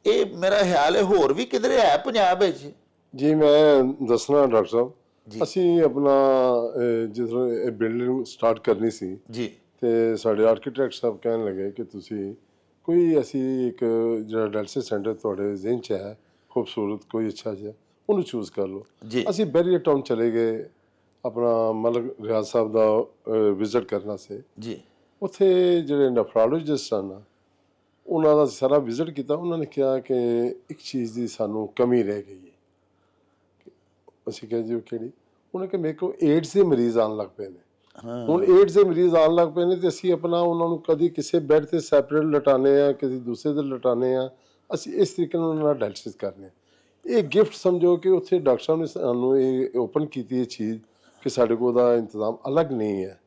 ਇਹ ਮੇਰਾ ਖਿਆਲ ਹੈ ਹੋਰ ਵੀ ਕਿਧਰੇ ਹੈ ਪੰਜਾਬ ਵਿੱਚ? ਜੀ ਮੈਂ ਦੱਸਣਾ ਡਾਕਟਰ ਜੀ। ਸਾਹਿਬ, ਅਸੀਂ ਆਪਣਾ ਜਦੋਂ ਇਹ ਬਿਲਡਿੰਗ ਸਟਾਰਟ ਕਰਨੀ ਸੀ ਜੀ ਤੇ ਸਾਡੇ ਆਰਕੀਟੈਕਟ ਸਾਹਿਬ ਕਹਿਣ ਲੱਗੇ ਕਿ ਤੁਸੀਂ ਕੋਈ ਅਸੀਂ ਇੱਕ ਜਿਹੜਾ ਡਾਇਲਿਸਿਸ ਸੈਂਟਰ ਤੁਹਾਡੇ ਜ਼ਿਹਨ 'ਚ ਹੈ ਖੂਬਸੂਰਤ ਕੋਈ ਅੱਛਾ ਜਿਹਾ, ਉਹਨੂੰ ਚੂਜ਼ ਕਰ ਲਓ। ਜੀ। ਅਸੀਂ ਬੈਰੀਅਰ ਟਾਊਨ ਚਲੇ ਗਏ ਆਪਣਾ ਮਲਕ ਰਿਆਜ਼ ਸਾਹਿਬ ਦਾ ਵਿਜ਼ਿਟ ਕਰਨਾ ਸੀ। ਜੀ ਉੱਥੇ ਜਿਹੜੇ ਨੈਫਰੋਲੋਜਿਸਟ ਹਨ ਉਹਨਾਂ ਦਾ ਸਾਰਾ ਵਿਜ਼ਿਟ ਕੀਤਾ। ਉਹਨਾਂ ਨੇ ਕਿਹਾ ਕਿ ਇੱਕ ਚੀਜ਼ ਦੀ ਸਾਨੂੰ ਕਮੀ ਰਹਿ ਗਈ ਹੈ। ਅਸੀਂ ਕਿਹਾ ਜੀ ਉਹ ਕਿਹੜੀ? ਉਹਨੇ ਕਿ ਮੇਰੇ ਕੋਲ ਏਡਸ ਦੇ ਮਰੀਜ਼ ਆਉਣ ਲੱਗ ਪਏ ਨੇ। ਹੁਣ ਏਡਸ ਦੇ ਮਰੀਜ਼ ਆਉਣ ਲੱਗ ਪਏ ਨੇ ਤੇ ਅਸੀਂ ਆਪਣਾ ਉਹਨਾਂ ਨੂੰ ਕਦੀ ਕਿਸੇ ਬੈੱਡ ਤੇ ਸੈਪਰੇਟ ਲਟਾਉਂਦੇ ਆ, ਕਿਸੇ ਦੂਸਰੇ ਤੇ ਲਟਾਉਂਦੇ ਆ। ਅਸੀਂ ਇਸ ਤਰੀਕੇ ਨਾਲ ਉਹਨਾਂ ਦਾ ਡਾਇਲਿਸਿਸ ਕਰਨੇ ਆ। ਇਹ ਗਿਫਟ ਸਮਝੋ ਕਿ ਉੱਥੇ ਡਾਕਟਰ ਸਾਹਿਬ ਨੇ ਸਾਨੂੰ ਇਹ ਓਪਨ ਕੀਤੀ ਇਹ ਚੀਜ਼ ਕਿ ਸਾਡੇ ਕੋਲ ਉਹਦਾ ਇੰਤਜ਼ਾਮ ਅਲੱਗ ਨਹੀਂ ਹੈ।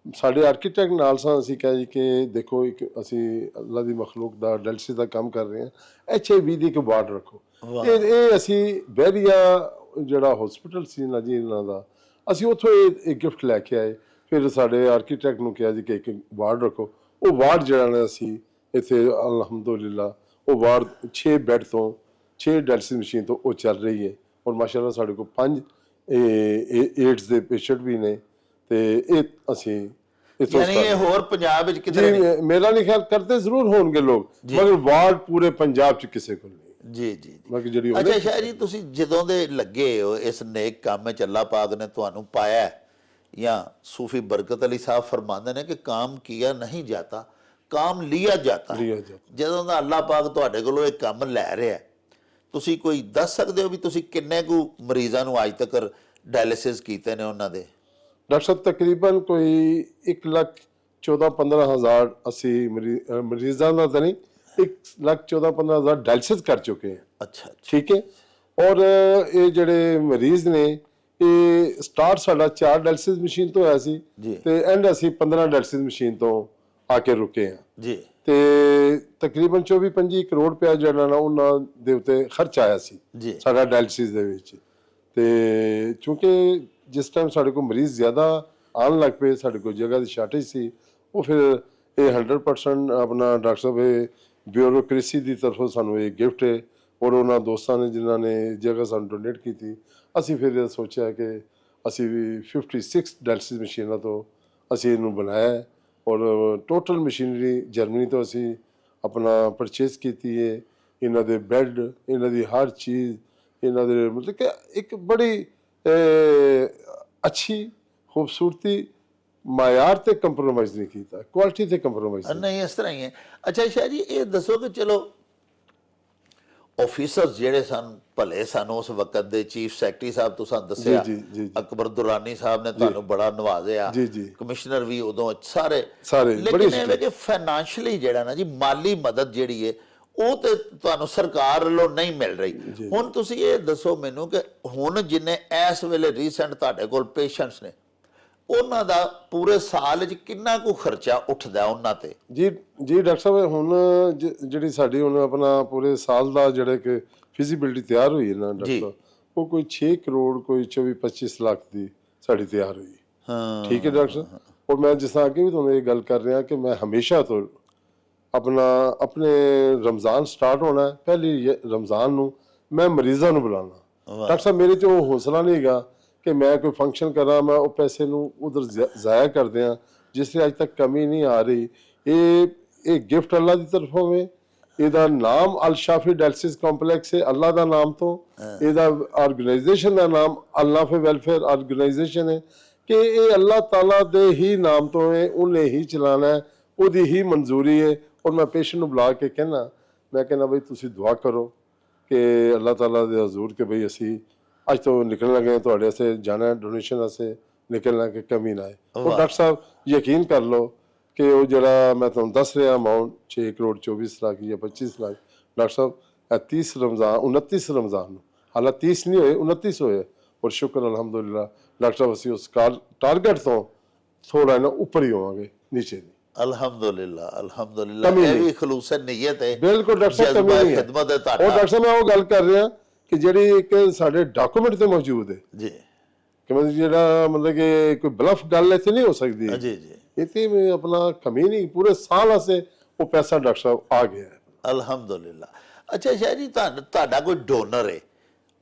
ਸਾਡੇ ਆਰਕੀਟੈਕਟ ਨਾਲ ਸਾਂ ਅਸੀਂ ਕਿਹਾ ਜੀ ਕਿ ਦੇਖੋ ਇੱਕ ਅਸੀਂ ਅੱਲਾ ਦੀ ਮਖਲੂਕ ਦਾ ਡਾਇਲਿਸਿਸ ਦਾ ਕੰਮ ਕਰ ਰਹੇ ਹਾਂ, HIV ਦੀ ਇੱਕ ਵਾਰਡ ਰੱਖੋ। ਇਹ ਅਸੀਂ ਬਹਿਰੀਆ ਜਿਹੜਾ ਹਸਪੀਟਲ ਸੀ ਨਾ ਜੀ ਇਹਨਾਂ ਦਾ, ਅਸੀਂ ਉੱਥੋਂ ਇਹ ਗਿਫਟ ਲੈ ਕੇ ਆਏ। ਫਿਰ ਸਾਡੇ ਆਰਕੀਟੈਕਟ ਨੂੰ ਕਿਹਾ ਜੀ ਕਿ ਇੱਕ ਵਾਰਡ ਰੱਖੋ। ਉਹ ਵਾਰਡ ਜਿਹੜਾ ਨੇ ਅਸੀਂ ਇੱਥੇ ਅਲਹਮਦੁਲਿਲਾ ਉਹ ਵਾਰਡ 6 ਬੈੱਡ ਤੋਂ 6 ਡਾਇਲਿਸਿਸ ਮਸ਼ੀਨ ਤੋਂ ਉਹ ਚੱਲ ਰਹੀ ਹੈ। ਔਰ ਮਾਸ਼ਾਅੱਲਾ ਸਾਡੇ ਕੋਲ 5 ਏਡਸ ਦੇ ਪੇਸ਼ੈਂਟ ਵੀ ਨੇ ਤੇ ਇਹ ਅਸੀਂ ਇੱਥੋਂ ਯਾਨੀ ਇਹ ਹੋਰ ਪੰਜਾਬ ਵਿੱਚ ਕਿਧਰੇ ਨਹੀਂ? ਜੀ ਮੇਰਾ ਨਹੀਂ ਖਿਆਲ ਕਰਦੇ ਜ਼ਰੂਰ ਹੋਣਗੇ ਲੋਕ, ਮਗਰ ਵਾਰਡ ਪੂਰੇ ਪੰਜਾਬ 'ਚ ਕਿਸੇ ਕੋਲ ਨਹੀਂ। ਜੀ ਜੀ। ਬਾਕੀ ਜਿਹੜੀ ਅੱਛਾ ਸ਼ਾਹ ਜੀ, ਤੁਸੀਂ ਜਦੋਂ ਦੇ ਲੱਗੇ ਹੋ ਇਸ ਨੇਕ ਕੰਮ ਵਿੱਚ ਅੱਲਾਹ ਪਾਕ ਨੇ ਤੁਹਾਨੂੰ ਪਾਇਆ, ਜਾਂ ਸੂਫੀ ਬਰਕਤ ਅਲੀ ਸਾਹਿਬ ਫਰਮਾਉਂਦੇ ਨੇ ਕਿ ਕਾਮ ਕੀਆ ਨਹੀਂ ਜਾਤਾ ਕਾਮ ਲਿਆ ਜਾਤਾ। ਜਦੋਂ ਦਾ ਅੱਲਾਹ ਪਾਕ ਤੁਹਾਡੇ ਕੋਲੋਂ ਇਹ ਕੰਮ ਲੈ ਰਿਹਾ, ਤੁਸੀਂ ਕੋਈ ਦੱਸ ਸਕਦੇ ਹੋ ਵੀ ਤੁਸੀਂ ਕਿੰਨੇ ਕੁ ਮਰੀਜ਼ਾਂ ਨੂੰ ਅੱਜ ਤੱਕ ਡਾਇਲਿਸਿਸ ਕੀਤੇ ਨੇ ਉਹਨਾਂ ਦੇ? ਡਾਕਟਰ ਸਾਹਿਬ ਤਕਰੀਬਨ ਕੋਈ 1,14-15,000 ਅਸੀਂ ਮਰੀਜ਼ਾਂ ਦਾ ਤਾਂ ਨਹੀਂ, 1,14-15,000 ਡਾਇਲਿਸਿਸ ਕਰ ਚੁੱਕੇ ਹਾਂ। ਅੱਛਾ ਠੀਕ ਹੈ। ਔਰ ਇਹ ਜਿਹੜੇ ਮਰੀਜ਼ ਨੇ ਇਹ ਸਟਾਰਟ ਸਾਡਾ 4 ਡਾਇਲਿਸਿਸ ਮਸ਼ੀਨ ਤੋਂ ਹੋਇਆ ਸੀ ਤੇ ਐਂਡ ਅਸੀਂ 15 ਡਾਇਲਿਸਿਸ ਮਸ਼ੀਨ ਤੋਂ ਆ ਕੇ ਰੁਕੇ ਹਾਂ ਜੀ। ਤੇ ਤਕਰੀਬਨ 24-25 ਕਰੋੜ ਰੁਪਇਆ ਜਿਹੜਾ ਨਾ ਉਹਨਾਂ ਦੇ ਉੱਤੇ ਖਰਚ ਆਇਆ ਸੀ ਸਾਡਾ ਡਾਇਲਿਸਿਸ ਦੇ ਵਿੱਚ। ਤੇ ਕਿਉਂਕਿ ਜਿਸ ਟਾਈਮ ਸਾਡੇ ਕੋਲ ਮਰੀਜ਼ ਜ਼ਿਆਦਾ ਆਉਣ ਲੱਗ ਪਏ, ਸਾਡੇ ਕੋਲ ਜਗ੍ਹਾ ਦੀ ਸ਼ਾਰਟੇਜ ਸੀ, ਉਹ ਫਿਰ ਇਹ 100% ਆਪਣਾ ਡਾਕਟਰ ਸਾਹਿਬ ਇਹ ਬਿਊਰੋਕ੍ਰੇਸੀ ਦੀ ਤਰਫੋਂ ਸਾਨੂੰ ਇਹ ਗਿਫਟ ਹੈ। ਔਰ ਉਹਨਾਂ ਦੋਸਤਾਂ ਨੇ ਜਿਨ੍ਹਾਂ ਨੇ ਜਗ੍ਹਾ ਸਾਨੂੰ ਡੋਨੇਟ ਕੀਤੀ, ਅਸੀਂ ਫਿਰ ਇਹ ਸੋਚਿਆ ਕਿ ਅਸੀਂ ਵੀ 56 ਡਾਇਲਿਸਿਸ ਮਸ਼ੀਨਾਂ ਤੋਂ ਅਸੀਂ ਇਹਨੂੰ ਬਣਾਇਆ। ਔਰ ਟੋਟਲ ਮਸ਼ੀਨਰੀ ਜਰਮਨੀ ਤੋਂ ਅਸੀਂ ਆਪਣਾ ਪਰਚੇਸ ਕੀਤੀ ਹੈ। ਇਹਨਾਂ ਦੇ ਬੈੱਡ, ਇਹਨਾਂ ਦੀ ਹਰ ਚੀਜ਼, ਇਹਨਾਂ ਦੇ ਮਤਲਬ ਕਿ ਇੱਕ ਬੜੀ ਅੱਛੀ ਖੂਬਸੂਰਤੀ ਮਾਇਆਰ ਤੇ ਕੰਪਰੋਮਾਈਜ਼ ਨਹੀਂ ਕੀਤਾ, ਕੁਆਲਿਟੀ ਤੇ ਕੰਪਰੋਮਾਈਜ਼ ਨਹੀਂ, ਇਸ ਤਰ੍ਹਾਂ ਹੀ ਹੈ। ਅੱਛਾ ਸ਼ਾਹ ਜੀ, ਇਹ ਦੱਸੋ ਕਿ ਚਲੋ ਆਫੀਸਰਸ ਜਿਹੜੇ ਸਨ ਭਲੇ ਸਨ ਉਸ ਵਕਤ ਦੇ, ਚੀਫ ਸੈਕਟਰੀ ਸਾਹਿਬ ਤੁਸੀਂ ਦੱਸਿਆ, ਅਕਬਰ ਦੁਰਾਨੀ ਸਾਹਿਬ ਨੇ ਤੁਹਾਨੂੰ ਬੜਾ ਨਵਾਜ਼ਿਆ, ਕਮਿਸ਼ਨਰ ਵੀ ਉਦੋਂ ਸਾਰੇ, ਲੇਕਿਨ ਇਹ ਕਿ ਫਾਈਨੈਂਸ਼ੀਅਲੀ ਜਿਹੜਾ ਨਾ ਜੀ ਮਾਲੀ ਮਦਦ ਜਿਹੜੀ ਹੈ ਉਹ ਤੇ ਤੁਹਾਨੂੰ ਸਰਕਾਰ ਵੱਲੋਂ ਨਹੀਂ ਮਿਲ ਰਹੀ। ਹੁਣ ਤੁਸੀਂ ਇਹ ਦੱਸੋ ਮੈਨੂੰ ਕਿ ਹੁਣ ਜਿੰਨੇ ਇਸ ਵੇਲੇ ਰੀਸੈਂਟ ਤੁਹਾਡੇ ਕੋਲ ਪੇਸ਼ੈਂਟਸ ਨੇ, ਉਹਨਾਂ ਦਾ ਪੂਰੇ ਸਾਲ 'ਚ ਕਿੰਨਾ ਕੁ ਖਰਚਾ ਉੱਠਦਾ ਉਹਨਾਂ ਤੇ? ਜੀ ਡਾਕਟਰ ਸਾਹਿਬ, ਹੁਣ ਜਿਹੜੀ ਸਾਡੀ ਹੁਣ ਆਪਣਾ ਪੂਰੇ ਸਾਲ ਦਾ ਜਿਹੜਾ ਕਿ ਫਿਜ਼ੀਬਿਲਿਟੀ ਤਿਆਰ ਹੋਈ ਹੈ ਨਾ ਡਾਕਟਰ ਸਾਹਿਬ, ਉਹ ਕੋਈ 6 ਕਰੋੜ ਕੋਈ 24-25 ਲੱਖ ਦੀ ਸਾਡੀ ਤਿਆਰ ਹੋਈ। ਠੀਕ ਹੈ ਡਾਕਟਰ ਸਾਹਿਬ। ਔਰ ਮੈਂ ਜਿਸ ਤਰ੍ਹਾਂ ਅੱਗੇ ਵੀ ਤੁਹਾਨੂੰ ਇਹ ਗੱਲ ਕਰ ਰਿਹਾ ਕਿ ਮੈਂ ਹਮੇਸ਼ਾ ਤੋਂ ਆਪਣੇ ਰਮਜ਼ਾਨ ਸਟਾਰਟ ਹੋਣਾ, ਪਹਿਲੀ ਰਮਜ਼ਾਨ ਨੂੰ ਮੈਂ ਮਰੀਜ਼ਾਂ ਨੂੰ ਬੁਲਾਉਣਾ। ਡਾਕਟਰ ਸਾਹਿਬ ਮੇਰੇ 'ਚ ਉਹ ਹੌਸਲਾ ਨਹੀਂ ਹੈਗਾ ਕਿ ਮੈਂ ਕੋਈ ਫੰਕਸ਼ਨ ਕਰਾਂ, ਮੈਂ ਉਹ ਪੈਸੇ ਨੂੰ ਉਧਰ ਜ਼ਾਇਆ ਕਰਦੇ ਹਾਂ, ਜਿਸ ਦੀ ਅੱਜ ਤੱਕ ਕਮੀ ਨਹੀਂ ਆ ਰਹੀ। ਇਹ ਗਿਫਟ ਅੱਲਾ ਦੀ ਤਰਫੋਂ ਹੈ। ਇਹਦਾ ਨਾਮ ਅਲ ਸ਼ਾਫੀ ਡਾਇਲਿਸਿਸ ਕੰਪਲੈਕਸ ਹੈ, ਅੱਲਾ ਦਾ ਨਾਮ ਤੋਂ। ਇਹਦਾ ਆਰਗੇਨਾਈਜੇਸ਼ਨ ਦਾ ਨਾਮ ਅੱਲਾ ਫੇ ਵੈਲਫੇਅਰ ਆਰਗੇਨਾਈਜੇਸ਼ਨ ਹੈ ਕਿ ਇਹ ਅੱਲਾ ਤਾਲਾ ਦੇ ਹੀ ਨਾਮ ਤੋਂ ਹੈ, ਉਹਨੇ ਹੀ ਚਲਾਣਾ ਹੈ, ਉਹਦੀ ਹੀ ਮਨਜ਼ੂਰੀ ਹੈ। ਔਰ ਮੈਂ ਪੇਸ਼ੈਂਟ ਨੂੰ ਬੁਲਾ ਕੇ ਕਹਿਣਾ, ਮੈਂ ਕਹਿੰਦਾ ਬਈ ਤੁਸੀਂ ਦੁਆ ਕਰੋ ਕਿ ਅੱਲਾ ਤਾਲਾ ਦੇ ਹਜ਼ੂਰ ਕਿ ਬਈ ਅਸੀਂ ਅੱਜ ਤੋਂ ਨਿਕਲਣ ਲੱਗੇ ਹਾਂ, ਤੁਹਾਡੇ ਵਾਸਤੇ ਜਾਣਾ ਹੈ ਡੋਨੇਸ਼ਨ ਵਾਸਤੇ, ਨਿਕਲਣਾ ਕਿ ਕਮੀ ਨਾ ਆਏ। ਉਹ ਵਾਹ। ਡਾਕਟਰ ਸਾਹਿਬ ਯਕੀਨ ਕਰ ਲਓ ਕਿ ਉਹ ਜਿਹੜਾ ਮੈਂ ਤੁਹਾਨੂੰ ਦੱਸ ਰਿਹਾ ਅਮਾਊਂਟ 6 ਕਰੋੜ 24 ਲੱਖ ਜਾਂ 25 ਲੱਖ, ਡਾਕਟਰ ਸਾਹਿਬ ਇਹ 30 ਰਮਜ਼ਾਨ 29 ਰਮਜ਼ਾਨ ਨੂੰ, ਹਾਲਾਂਕਿ 30 ਨਹੀਂ ਹੋਏ 29 ਹੋਏ, ਔਰ ਸ਼ੁਕਰ ਅਲਹਮਦੁਲਿਲਾ ਡਾਕਟਰ ਸਾਹਿਬ ਅਸੀਂ ਉਸ ਟਾਰਗੇਟ ਤੋਂ ਥੋੜਾ ਨਾ ਉੱਪਰ ਹੀ ਹੋਵਾਂਗੇ, ਨੀਚੇ ਨਹੀਂ। ਅਲਹਮਦੁਲਿਲਾ ਅਲਹਮਦੁਲਿਲਾ, ਕਮੀ ਇਹ ਨਹੀਂ। ਵੀ ਖਲੂਸ ਨੀਅਤ ਹੈ, ਬਿਲਕੁਲ ਡਾਕਟਰ ਸਾਹਿਬ ਜਜ਼ਬਾ ਕਮੀ ਨਹੀਂ ਹੈ। ਖਿਦਮਤ ਹੈ ਉਹ ਤੁਹਾਡਾ। ਡਾਕਟਰ ਸਾਹਿਬ ਮੈਂ ਉਹ ਗੱਲ ਕਰ ਰਿਹਾ ਕਿ ਜਿਹੜੀ ਇੱਕ ਸਾਡੇ ਡਾਕੂਮੈਂਟ ਤੇ ਮੌਜੂਦ ਹੈ ਜੀ ਕਿ ਮਤਲਬ ਜਿਹੜਾ ਮਤਲਬ ਕਿ ਕੋਈ ਬਲਫ ਗੱਲ ਇੱਥੇ ਨਹੀਂ ਹੋ ਸਕਦੀ। ਜੀ ਜੀ ਇੱਥੇ ਵੀ ਆਪਣਾ ਕਮੀ ਨਹੀਂ, ਪੂਰੇ ਸਾਲ ਵਾਸਤੇ ਉਹ ਪੈਸਾ ਡਾਕਟਰ ਸਾਹਿਬ ਆ ਗਿਆ ਹੈ। ਅਲਹਮਦੁਲਿਲਾ। ਅੱਛਾ ਸ਼ਾਹ ਜੀ, ਤੁਹਾਡਾ ਕੋਈ ਡੋਨਰ ਹੈ,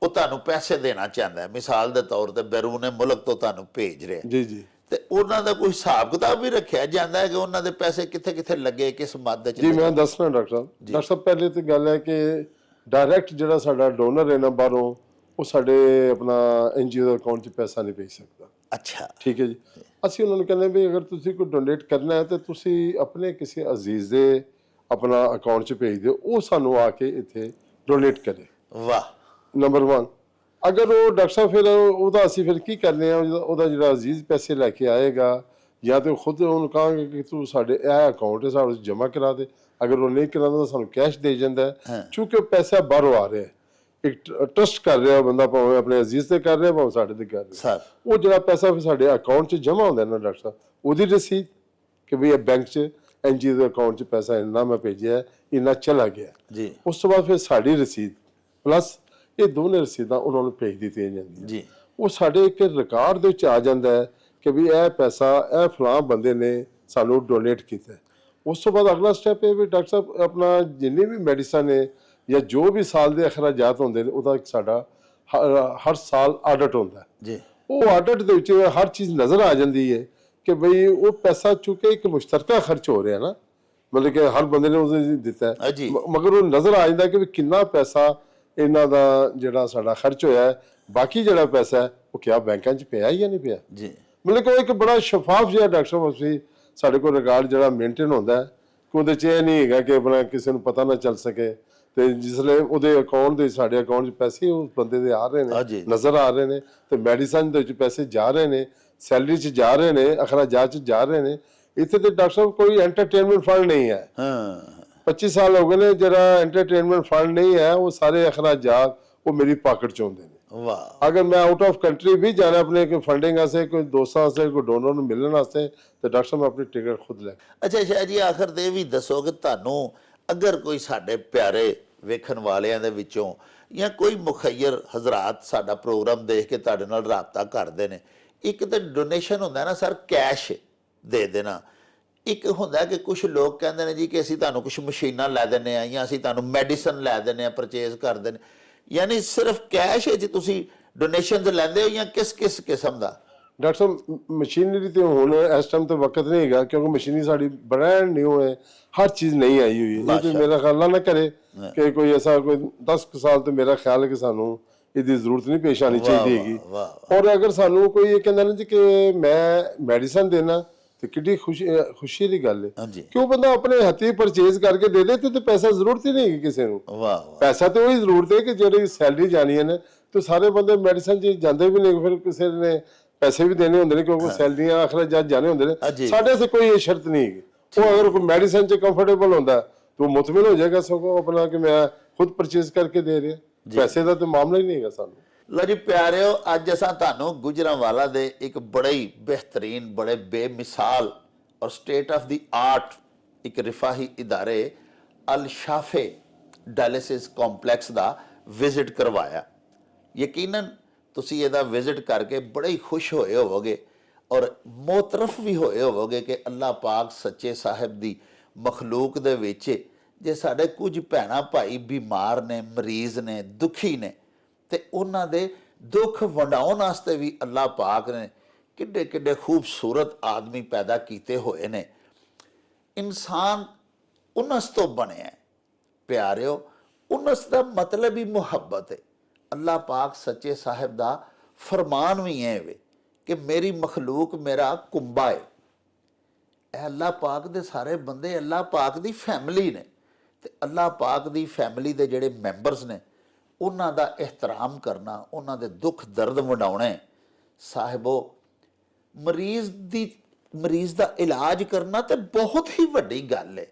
ਉਹ ਤੁਹਾਨੂੰ ਪੈਸੇ ਦੇਣਾ ਚਾਹੁੰਦਾ ਹੈ, ਮਿਸਾਲ ਦੇ ਤੌਰ ਤੇ ਬੈਰੂਨੇ ਮੁਲਕ ਤੋਂ ਤੁਹਾਨੂੰ ਭੇਜ ਰਿਹਾ, ਜੀ ਜੀ ਤੇ ਉਹਨਾਂ ਦਾ ਕੋਈ ਹਿਸਾਬ ਕਿਤਾਬ ਵੀ ਰੱਖਿਆ ਜਾਂਦਾ ਹੈ ਕਿ ਉਹਨਾਂ ਦੇ ਪੈਸੇ ਕਿੱਥੇ ਕਿੱਥੇ ਲੱਗੇ, ਕਿਸ ਮਦ ਚ ਜੀ ਲੱਗੇ? ਮੈਂ ਦੱਸਣਾ ਡਾਕਟਰ ਸਾਹਿਬ। ਡਾਕਟਰ ਸਾਹਿਬ ਪਹਿਲੇ ਤੇ ਗੱਲ ਹੈ ਕਿ ਡਾਇਰੈਕਟ ਜਿਹੜਾ ਸਾਡਾ ਡੋਨਰ ਹੈ ਨਾ ਬਾਹਰੋਂ, ਉਹ ਸਾਡੇ ਆਪਣਾ NGO ਦੇ ਅਕਾਊਂਟ 'ਚ ਪੈਸਾ ਨਹੀਂ ਭੇਜ ਸਕਦਾ। ਅੱਛਾ ਠੀਕ ਹੈ ਜੀ। ਅਸੀਂ ਉਹਨਾਂ ਨੂੰ ਕਹਿੰਦੇ ਵੀ ਅਗਰ ਤੁਸੀਂ ਕੋਈ ਡੋਨੇਟ ਕਰਨਾ ਹੈ ਤਾਂ ਤੁਸੀਂ ਆਪਣੇ ਕਿਸੇ ਅਜ਼ੀਜ਼ ਦੇ ਆਪਣਾ ਅਕਾਊਂਟ 'ਚ ਭੇਜ ਦਿਓ, ਉਹ ਸਾਨੂੰ ਆ ਕੇ ਇੱਥੇ ਡੋਨੇਟ ਕਰੇ। ਵਾਹ। ਨੰਬਰ 1। ਅਗਰ ਉਹ ਡਾਕਟਰ ਸਾਹਿਬ ਫਿਰ ਉਹਦਾ ਅਸੀਂ ਫਿਰ ਕੀ ਕਰਨੇ ਆ, ਉਹਦਾ ਜਿਹੜਾ ਅਜ਼ੀਜ਼ ਪੈਸੇ ਲੈ ਕੇ ਆਏਗਾ, ਜਾਂ ਤਾਂ ਖੁਦ ਉਹਨੂੰ ਕਹਾਂਗੇ ਕਿ ਤੂੰ ਸਾਡੇ ਇਹ ਅਕਾਊਂਟ ਹੈ ਸਾਡੇ ਜਮ੍ਹਾਂ ਕਰਾ ਦੇ, ਅਗਰ ਉਹ ਨਹੀਂ ਕਰਾਉਂਦਾ ਤਾਂ ਸਾਨੂੰ ਕੈਸ਼ ਦੇ ਜਾਂਦਾ ਹੈ। ਚੂੰਕਿ ਪੈਸਾ ਬਾਹਰੋਂ ਆ ਰਿਹਾ ਹੈ, ਇੱਕ ਟਰਸਟ ਕਰ ਰਿਹਾ ਬੰਦਾ, ਭਾਵੇਂ ਆਪਣੇ ਅਜ਼ੀਜ਼ ਤੇ ਕਰ ਰਿਹਾ ਭਾਵੇਂ ਸਾਡੇ ਤੇ ਕਰ ਰਿਹਾ, ਸਰ ਉਹ ਜਿਹੜਾ ਪੈਸਾ ਫਿਰ ਸਾਡੇ ਅਕਾਊਂਟ 'ਚ ਜਮ੍ਹਾਂ ਹੁੰਦਾ ਨਾ ਡਾਕਟਰ ਸਾਹਿਬ, ਉਹਦੀ ਰਸੀਦ ਕਿ ਵੀ ਇਹ ਬੈਂਕ 'ਚ NGO ਦੇ ਅਕਾਊਂਟ 'ਚ ਪੈਸਾ ਇੰਨਾ ਮੈਂ ਭੇਜਿਆ, ਇੰਨਾ ਚਲਾ ਗਿਆ। ਜੀ ਉਸ ਤੋਂ ਬਾਅਦ ਫਿਰ ਸਾਡੀ ਰਸੀਦ ਪਲੱਸ ਇਹ ਦੋਨੇ ਰਸੀਦਾਂ ਉਹਨਾਂ ਨੂੰ ਭੇਜ ਦਿੱਤੀਆਂ ਜਾਂਦੀਆਂ। ਜੀ ਉਹ ਸਾਡੇ ਇੱਕ ਰਿਕਾਰਡ ਦੇ ਵਿੱਚ ਆ ਜਾਂਦਾ ਹੈ ਕਿ ਵੀ ਇਹ ਪੈਸਾ ਇਹ ਫਲਾਂ ਬੰਦੇ ਨੇ ਸਾਨੂੰ ਡੋਨੇਟ ਕੀਤਾ। ਉਸ ਤੋਂ ਬਾਅਦ ਅਗਲਾ ਸਟੈਪ ਇਹ ਵੀ ਡਾਕਟਰ ਸਾਹਿਬ ਆਪਣਾ ਜਿੰਨੀ ਵੀ ਮੈਡੀਸਨ ਹੈ ਜਾਂ ਜੋ ਵੀ ਸਾਲ ਦੇ ਅਖਰਾਜਾਤ ਹੁੰਦੇ ਨੇ, ਉਹਦਾ ਇੱਕ ਸਾਡਾ ਹਰ ਸਾਲ ਆਡਿਟ ਹੁੰਦਾ ਹੈ। ਜੀ ਉਹ ਆਡਿਟ ਦੇ ਵਿੱਚ ਹਰ ਚੀਜ਼ ਨਜ਼ਰ ਆ ਜਾਂਦੀ ਹੈ ਕਿ ਬਈ ਉਹ ਪੈਸਾ ਚੁੱਕੇ ਇੱਕ ਮੁਸ਼ਤਰਕਾ ਖਰਚ ਹੋ ਰਿਹਾ ਨਾ, ਮਤਲਬ ਕਿ ਹਰ ਬੰਦੇ ਨੇ ਉਹਦੇ ਦਿੱਤਾ ਹੈ, ਜੀ ਮਗਰ ਉਹ ਨਜ਼ਰ ਆ ਜਾਂਦਾ ਕਿ ਵੀ ਕਿੰਨਾ ਪੈਸਾ ਇਹਨਾਂ ਦਾ ਜਿਹੜਾ ਸਾਡਾ ਖਰਚ ਹੋਇਆ ਹੈ, ਬਾਕੀ ਜਿਹੜਾ ਪੈਸਾ ਹੈ ਉਹ ਕਿਆ ਬੈਂਕਾਂ 'ਚ ਪਿਆ ਜਾਂ ਨਹੀਂ ਪਿਆ। ਜੀ ਮਤਲਬ ਕਿ ਉਹ ਇੱਕ ਬੜਾ ਸ਼ਫਾਫ ਜਿਹਾ ਡਾਕਟਰ ਸਾਹਿਬ ਅਸੀਂ ਸਾਡੇ ਕੋਲ ਰਿਕਾਰਡ ਜਿਹੜਾ ਮੇਨਟੇਨ ਹੁੰਦਾ ਹੈ ਕਿ ਉਹਦੇ 'ਚ ਇਹ ਨਹੀਂ ਹੈਗਾ ਕਿ ਆਪਣਾ ਕਿਸੇ ਨੂੰ ਪਤਾ ਨਾ ਚੱਲ ਸਕੇ, ਤੇ ਜਿਸਲੇ ਉਹਦੇ ਅਕਾਊਂਟ ਦੇ ਸਾਡੇ ਅਕਾਊਂਟ 'ਚ ਪੈਸੇ ਉਸ ਬੰਦੇ ਦੇ ਆ ਰਹੇ ਨੇ, ਨਜ਼ਰ ਆ ਰਹੇ ਨੇ, ਤੇ ਮੈਡੀਸਨ ਦੇ ਵਿੱਚ ਪੈਸੇ ਜਾ ਰਹੇ ਨੇ, ਸੈਲਰੀ 'ਚ ਜਾ ਰਹੇ ਨੇ, ਅਖਰਾਜਾਤ 'ਚ ਜਾ ਰਹੇ ਨੇ। ਇੱਥੇ ਤੇ ਡਾਕਟਰ ਸਾਹਿਬ ਕੋਈ ਐਂਟਰਟੇਨਮੈਂਟ ਫੰਡ ਨਹੀਂ ਹੈ। 25 ਸਾਲ ਹੋ ਗਏ ਨੇ, ਜਿਹੜਾ ਐਂਟਰਟੇਨਮੈਂਟ ਫੰਡ ਨਹੀਂ ਹੈ, ਉਹ ਸਾਰੇ ਅਖਰਾਜਾਤ ਉਹ ਮੇਰੀ ਪਾਕਟ 'ਚ ਹੁੰਦੇ ਨੇ। ਵਾਹ। ਅਗਰ ਮੈਂ ਆਊਟ ਆਫ ਕੰਟਰੀ ਵੀ ਜਾਣਾ ਆਪਣੇ ਕੋਈ ਫੰਡਿੰਗ ਵਾਸਤੇ, ਕੋਈ ਦੋਸਤਾਂ ਵਾਸਤੇ, ਕੋਈ ਡੋਨਰ ਨੂੰ ਮਿਲਣ ਵਾਸਤੇ, ਤੇ ਡਾਕਟਰ ਸਾਹਿਬ ਮੈਂ ਆਪਣੀ ਟਿਕਟ ਖੁਦ ਲੈ। ਅੱਛਾ ਸ਼ਾਹ ਜੀ, ਆਖਰ ਤੇ ਇਹ ਵੀ ਦੱਸੋ ਕਿ ਤੁਹਾਨੂੰ ਅਗਰ ਕੋਈ ਸਾਡੇ ਪਿਆਰੇ ਵੇਖਣ ਵਾਲਿਆਂ ਦੇ ਵਿੱਚੋਂ ਜਾਂ ਕੋਈ ਮੁਖੱਯਰ ਹਜ਼ਰਾਤ ਸਾਡਾ ਪ੍ਰੋਗਰਾਮ ਦੇਖ ਕੇ ਤੁਹਾਡੇ ਨਾਲ ਰਾਬਤਾ ਕਰਦੇ ਨੇ, ਇੱਕ ਤਾਂ ਡੋਨੇਸ਼ਨ ਹੁੰਦਾ ਨਾ ਸਰ, ਕੈਸ਼ ਦੇ ਦੇਣਾ, ਇੱਕ ਹੁੰਦਾ ਕਿ ਕੁਝ ਲੋਕ ਕਹਿੰਦੇ ਨੇ ਜੀ ਕਿ ਅਸੀਂ ਤੁਹਾਨੂੰ ਕੁਝ ਮਸ਼ੀਨਾਂ ਲੈ ਦਿੰਦੇ ਆ ਜਾਂ ਅਸੀਂ ਤੁਹਾਨੂੰ ਮੈਡੀਸਨ ਲੈ ਦਿੰਦੇ ਆ, ਪਰਚੇਜ਼ ਕਰਦੇ ਨੇ, ਯਾਨੀ ਸਿਰਫ ਕੈਸ਼ ਹੈ ਜੀ ਤੁਸੀਂ ਡੋਨੇਸ਼ਨ ਲੈਂਦੇ ਹੋ ਜਾਂ ਕਿਸ ਕਿਸਮ ਦਾ? ਡਾਕਟਰ ਸਾਹਿਬ ਮਸ਼ੀਨਰੀ ਤੇ ਹੁਣ ਇਸ ਟਾਈਮ ਤੇ ਵਕਤ ਨਹੀਂ ਹੈਗਾ, ਕਿਉਂਕਿ ਮਸ਼ੀਨਰੀ ਸਾਡੀ ਬ੍ਰਾਂਡ ਨਿਊ ਹੈ, ਹਰ ਚੀਜ਼ ਨਹੀਂ ਆਈ ਹੋਈ ਹੈ। ਇਹ ਮੇਰਾ ਖਿਆਲ ਨਾ ਕਰੇ ਕਿ ਕੋਈ ਐਸਾ ਕੋਈ 10 ਸਾਲ ਤੋਂ ਮੇਰਾ ਖਿਆਲ ਹੈ ਕਿ ਸਾਨੂੰ ਇਹਦੀ ਜ਼ਰੂਰਤ ਨਹੀਂ ਪੇਸ਼ ਆਣੀ ਚਾਹੀਦੀ ਹੈਗੀ। ਔਰ ਅਗਰ ਸਾਨੂੰ ਕੋਈ ਇਹ ਕਹਿੰਦਾ ਨਾ ਜੀ ਕਿ ਮੈਂ ਮੈਡੀਸਨ ਦੇਣਾ, ਤੇ ਕਿੰਨੀ ਖੁਸ਼ੀ ਦੀ ਗੱਲ ਹੈ ਕਿ ਉਹ ਬੰਦਾ ਆਪਣੇ ਹੱਥੀਂ ਪਰਚੇਜ਼ ਕਰਕੇ ਦੇ ਦੇ, ਤੇ ਪੈਸਾ ਜ਼ਰੂਰਤ ਹੀ ਨਹੀਂ ਹੈਗੀ ਕਿਸੇ ਨੂੰ। ਪੈਸਾ ਤੇ ਉਹੀ ਜ਼ਰੂਰਤ ਹੈ ਕਿ ਜਿਹੜੀ ਸੈਲਰੀ ਜਾਣੀ ਹੈ ਨਾ, ਤੇ ਸਾਰੇ ਬੰਦੇ ਮੈਡੀਸਨ 'ਚ ਜਾਂਦੇ ਵੀ ਨਹੀਂ, ਫਿਰ ਕਿਸੇ ਨੇ ਪੈਸੇ ਵੀ ਦੇਣੇ ਹੁੰਦੇ ਨੇ ਕਿਉਂਕਿ ਸੈਲਰੀਆਂ ਅਖਰਾਜਾਤ ਜਾਣੇ ਹੁੰਦੇ ਨੇ। ਸਾਡੇ ਸੇ ਕੋਈ ਇਹ ਸ਼ਰਤ ਨਹੀਂ ਹੈਗੀ। ਉਹ ਅਗਰ ਕੋਈ ਮੈਡੀਸਨ 'ਚ ਕੰਫਰਟੇਬਲ ਹੁੰਦਾ ਤਾਂ ਮੁਤਮਿਨ ਹੋ ਜਾਏਗਾ ਸਗੋਂ ਆਪਣਾ ਕਿ ਮੈਂ ਖੁਦ ਪਰਚੇਜ਼ ਕਰਕੇ ਦੇ ਰਿਹਾ, ਪੈਸੇ ਦਾ ਤਾਂ ਮਾਮਲਾ ਹੀ ਨਹੀਂ ਹੈਗਾ ਸਾਨੂੰ। ਲੋ ਜੀ ਪਿਆਰਿਓ, ਅੱਜ ਅਸਾਂ ਤੁਹਾਨੂੰ ਗੁਜਰਾਂਵਾਲਾ ਦੇ ਇੱਕ ਬੜੇ ਹੀ ਬਿਹਤਰੀਨ, ਬੜੇ ਬੇਮਿਸਾਲ ਔਰ ਸਟੇਟ ਆਫ ਦੀ ਆਰਟ ਇੱਕ ਰਿਫਾਹੀ ਇਦਾਰੇ ਅਲ ਸ਼ਾਫੇ ਡਾਇਲਿਸਿਸ ਕੰਪਲੈਕਸ ਦਾ ਵਿਜ਼ਿਟ ਕਰਵਾਇਆ। ਯਕੀਨਨ ਤੁਸੀਂ ਇਹਦਾ ਵਿਜ਼ਿਟ ਕਰਕੇ ਬੜੇ ਹੀ ਖੁਸ਼ ਹੋਏ ਹੋਵੋਗੇ ਔਰ ਮੋਤਰਫ ਵੀ ਹੋਏ ਹੋਵੋਗੇ ਕਿ ਅੱਲਾਹ ਪਾਕ ਸੱਚੇ ਸਾਹਿਬ ਦੀ ਮਖਲੂਕ ਦੇ ਵਿੱਚ ਜੇ ਸਾਡੇ ਕੁਝ ਭੈਣਾਂ ਭਾਈ ਬਿਮਾਰ ਨੇ, ਮਰੀਜ਼ ਨੇ, ਦੁਖੀ ਨੇ, ਤੇ ਉਹਨਾਂ ਦੇ ਦੁੱਖ ਵੰਡਾਉਣ ਵਾਸਤੇ ਵੀ ਅੱਲਾਹ ਪਾਕ ਨੇ ਕਿੱਡੇ ਕਿੱਡੇ ਖੂਬਸੂਰਤ ਆਦਮੀ ਪੈਦਾ ਕੀਤੇ ਹੋਏ ਨੇ। ਇਨਸਾਨ ਉਨਸ ਤੋਂ ਬਣਿਆ ਪਿਆਰਿਓ, ਉਨਸ ਦਾ ਮਤਲਬ ਹੀ ਮੁਹੱਬਤ ਹੈ। ਅੱਲਾਹ ਪਾਕ ਸੱਚੇ ਸਾਹਿਬ ਦਾ ਫਰਮਾਨ ਵੀ ਹੈ ਵੇ ਕਿ ਮੇਰੀ ਮਖਲੂਕ ਮੇਰਾ ਕੁੰਬਾ ਹੈ। ਇਹ ਅੱਲਾਹ ਪਾਕ ਦੇ ਸਾਰੇ ਬੰਦੇ ਅੱਲਾਹ ਪਾਕ ਦੀ ਫੈਮਿਲੀ ਨੇ, ਤੇ ਅੱਲਾਹ ਪਾਕ ਦੀ ਫੈਮਿਲੀ ਦੇ ਜਿਹੜੇ ਮੈਂਬਰਸ ਨੇ ਉਹਨਾਂ ਦਾ ਇਹਤਰਾਮ ਕਰਨਾ, ਉਹਨਾਂ ਦੇ ਦੁੱਖ ਦਰਦ ਵੰਡਾਉਣੇ। ਸਾਹਿਬੋ, ਮਰੀਜ਼ ਦਾ ਇਲਾਜ ਕਰਨਾ ਤੇ ਬਹੁਤ ਹੀ ਵੱਡੀ ਗੱਲ ਹੈ।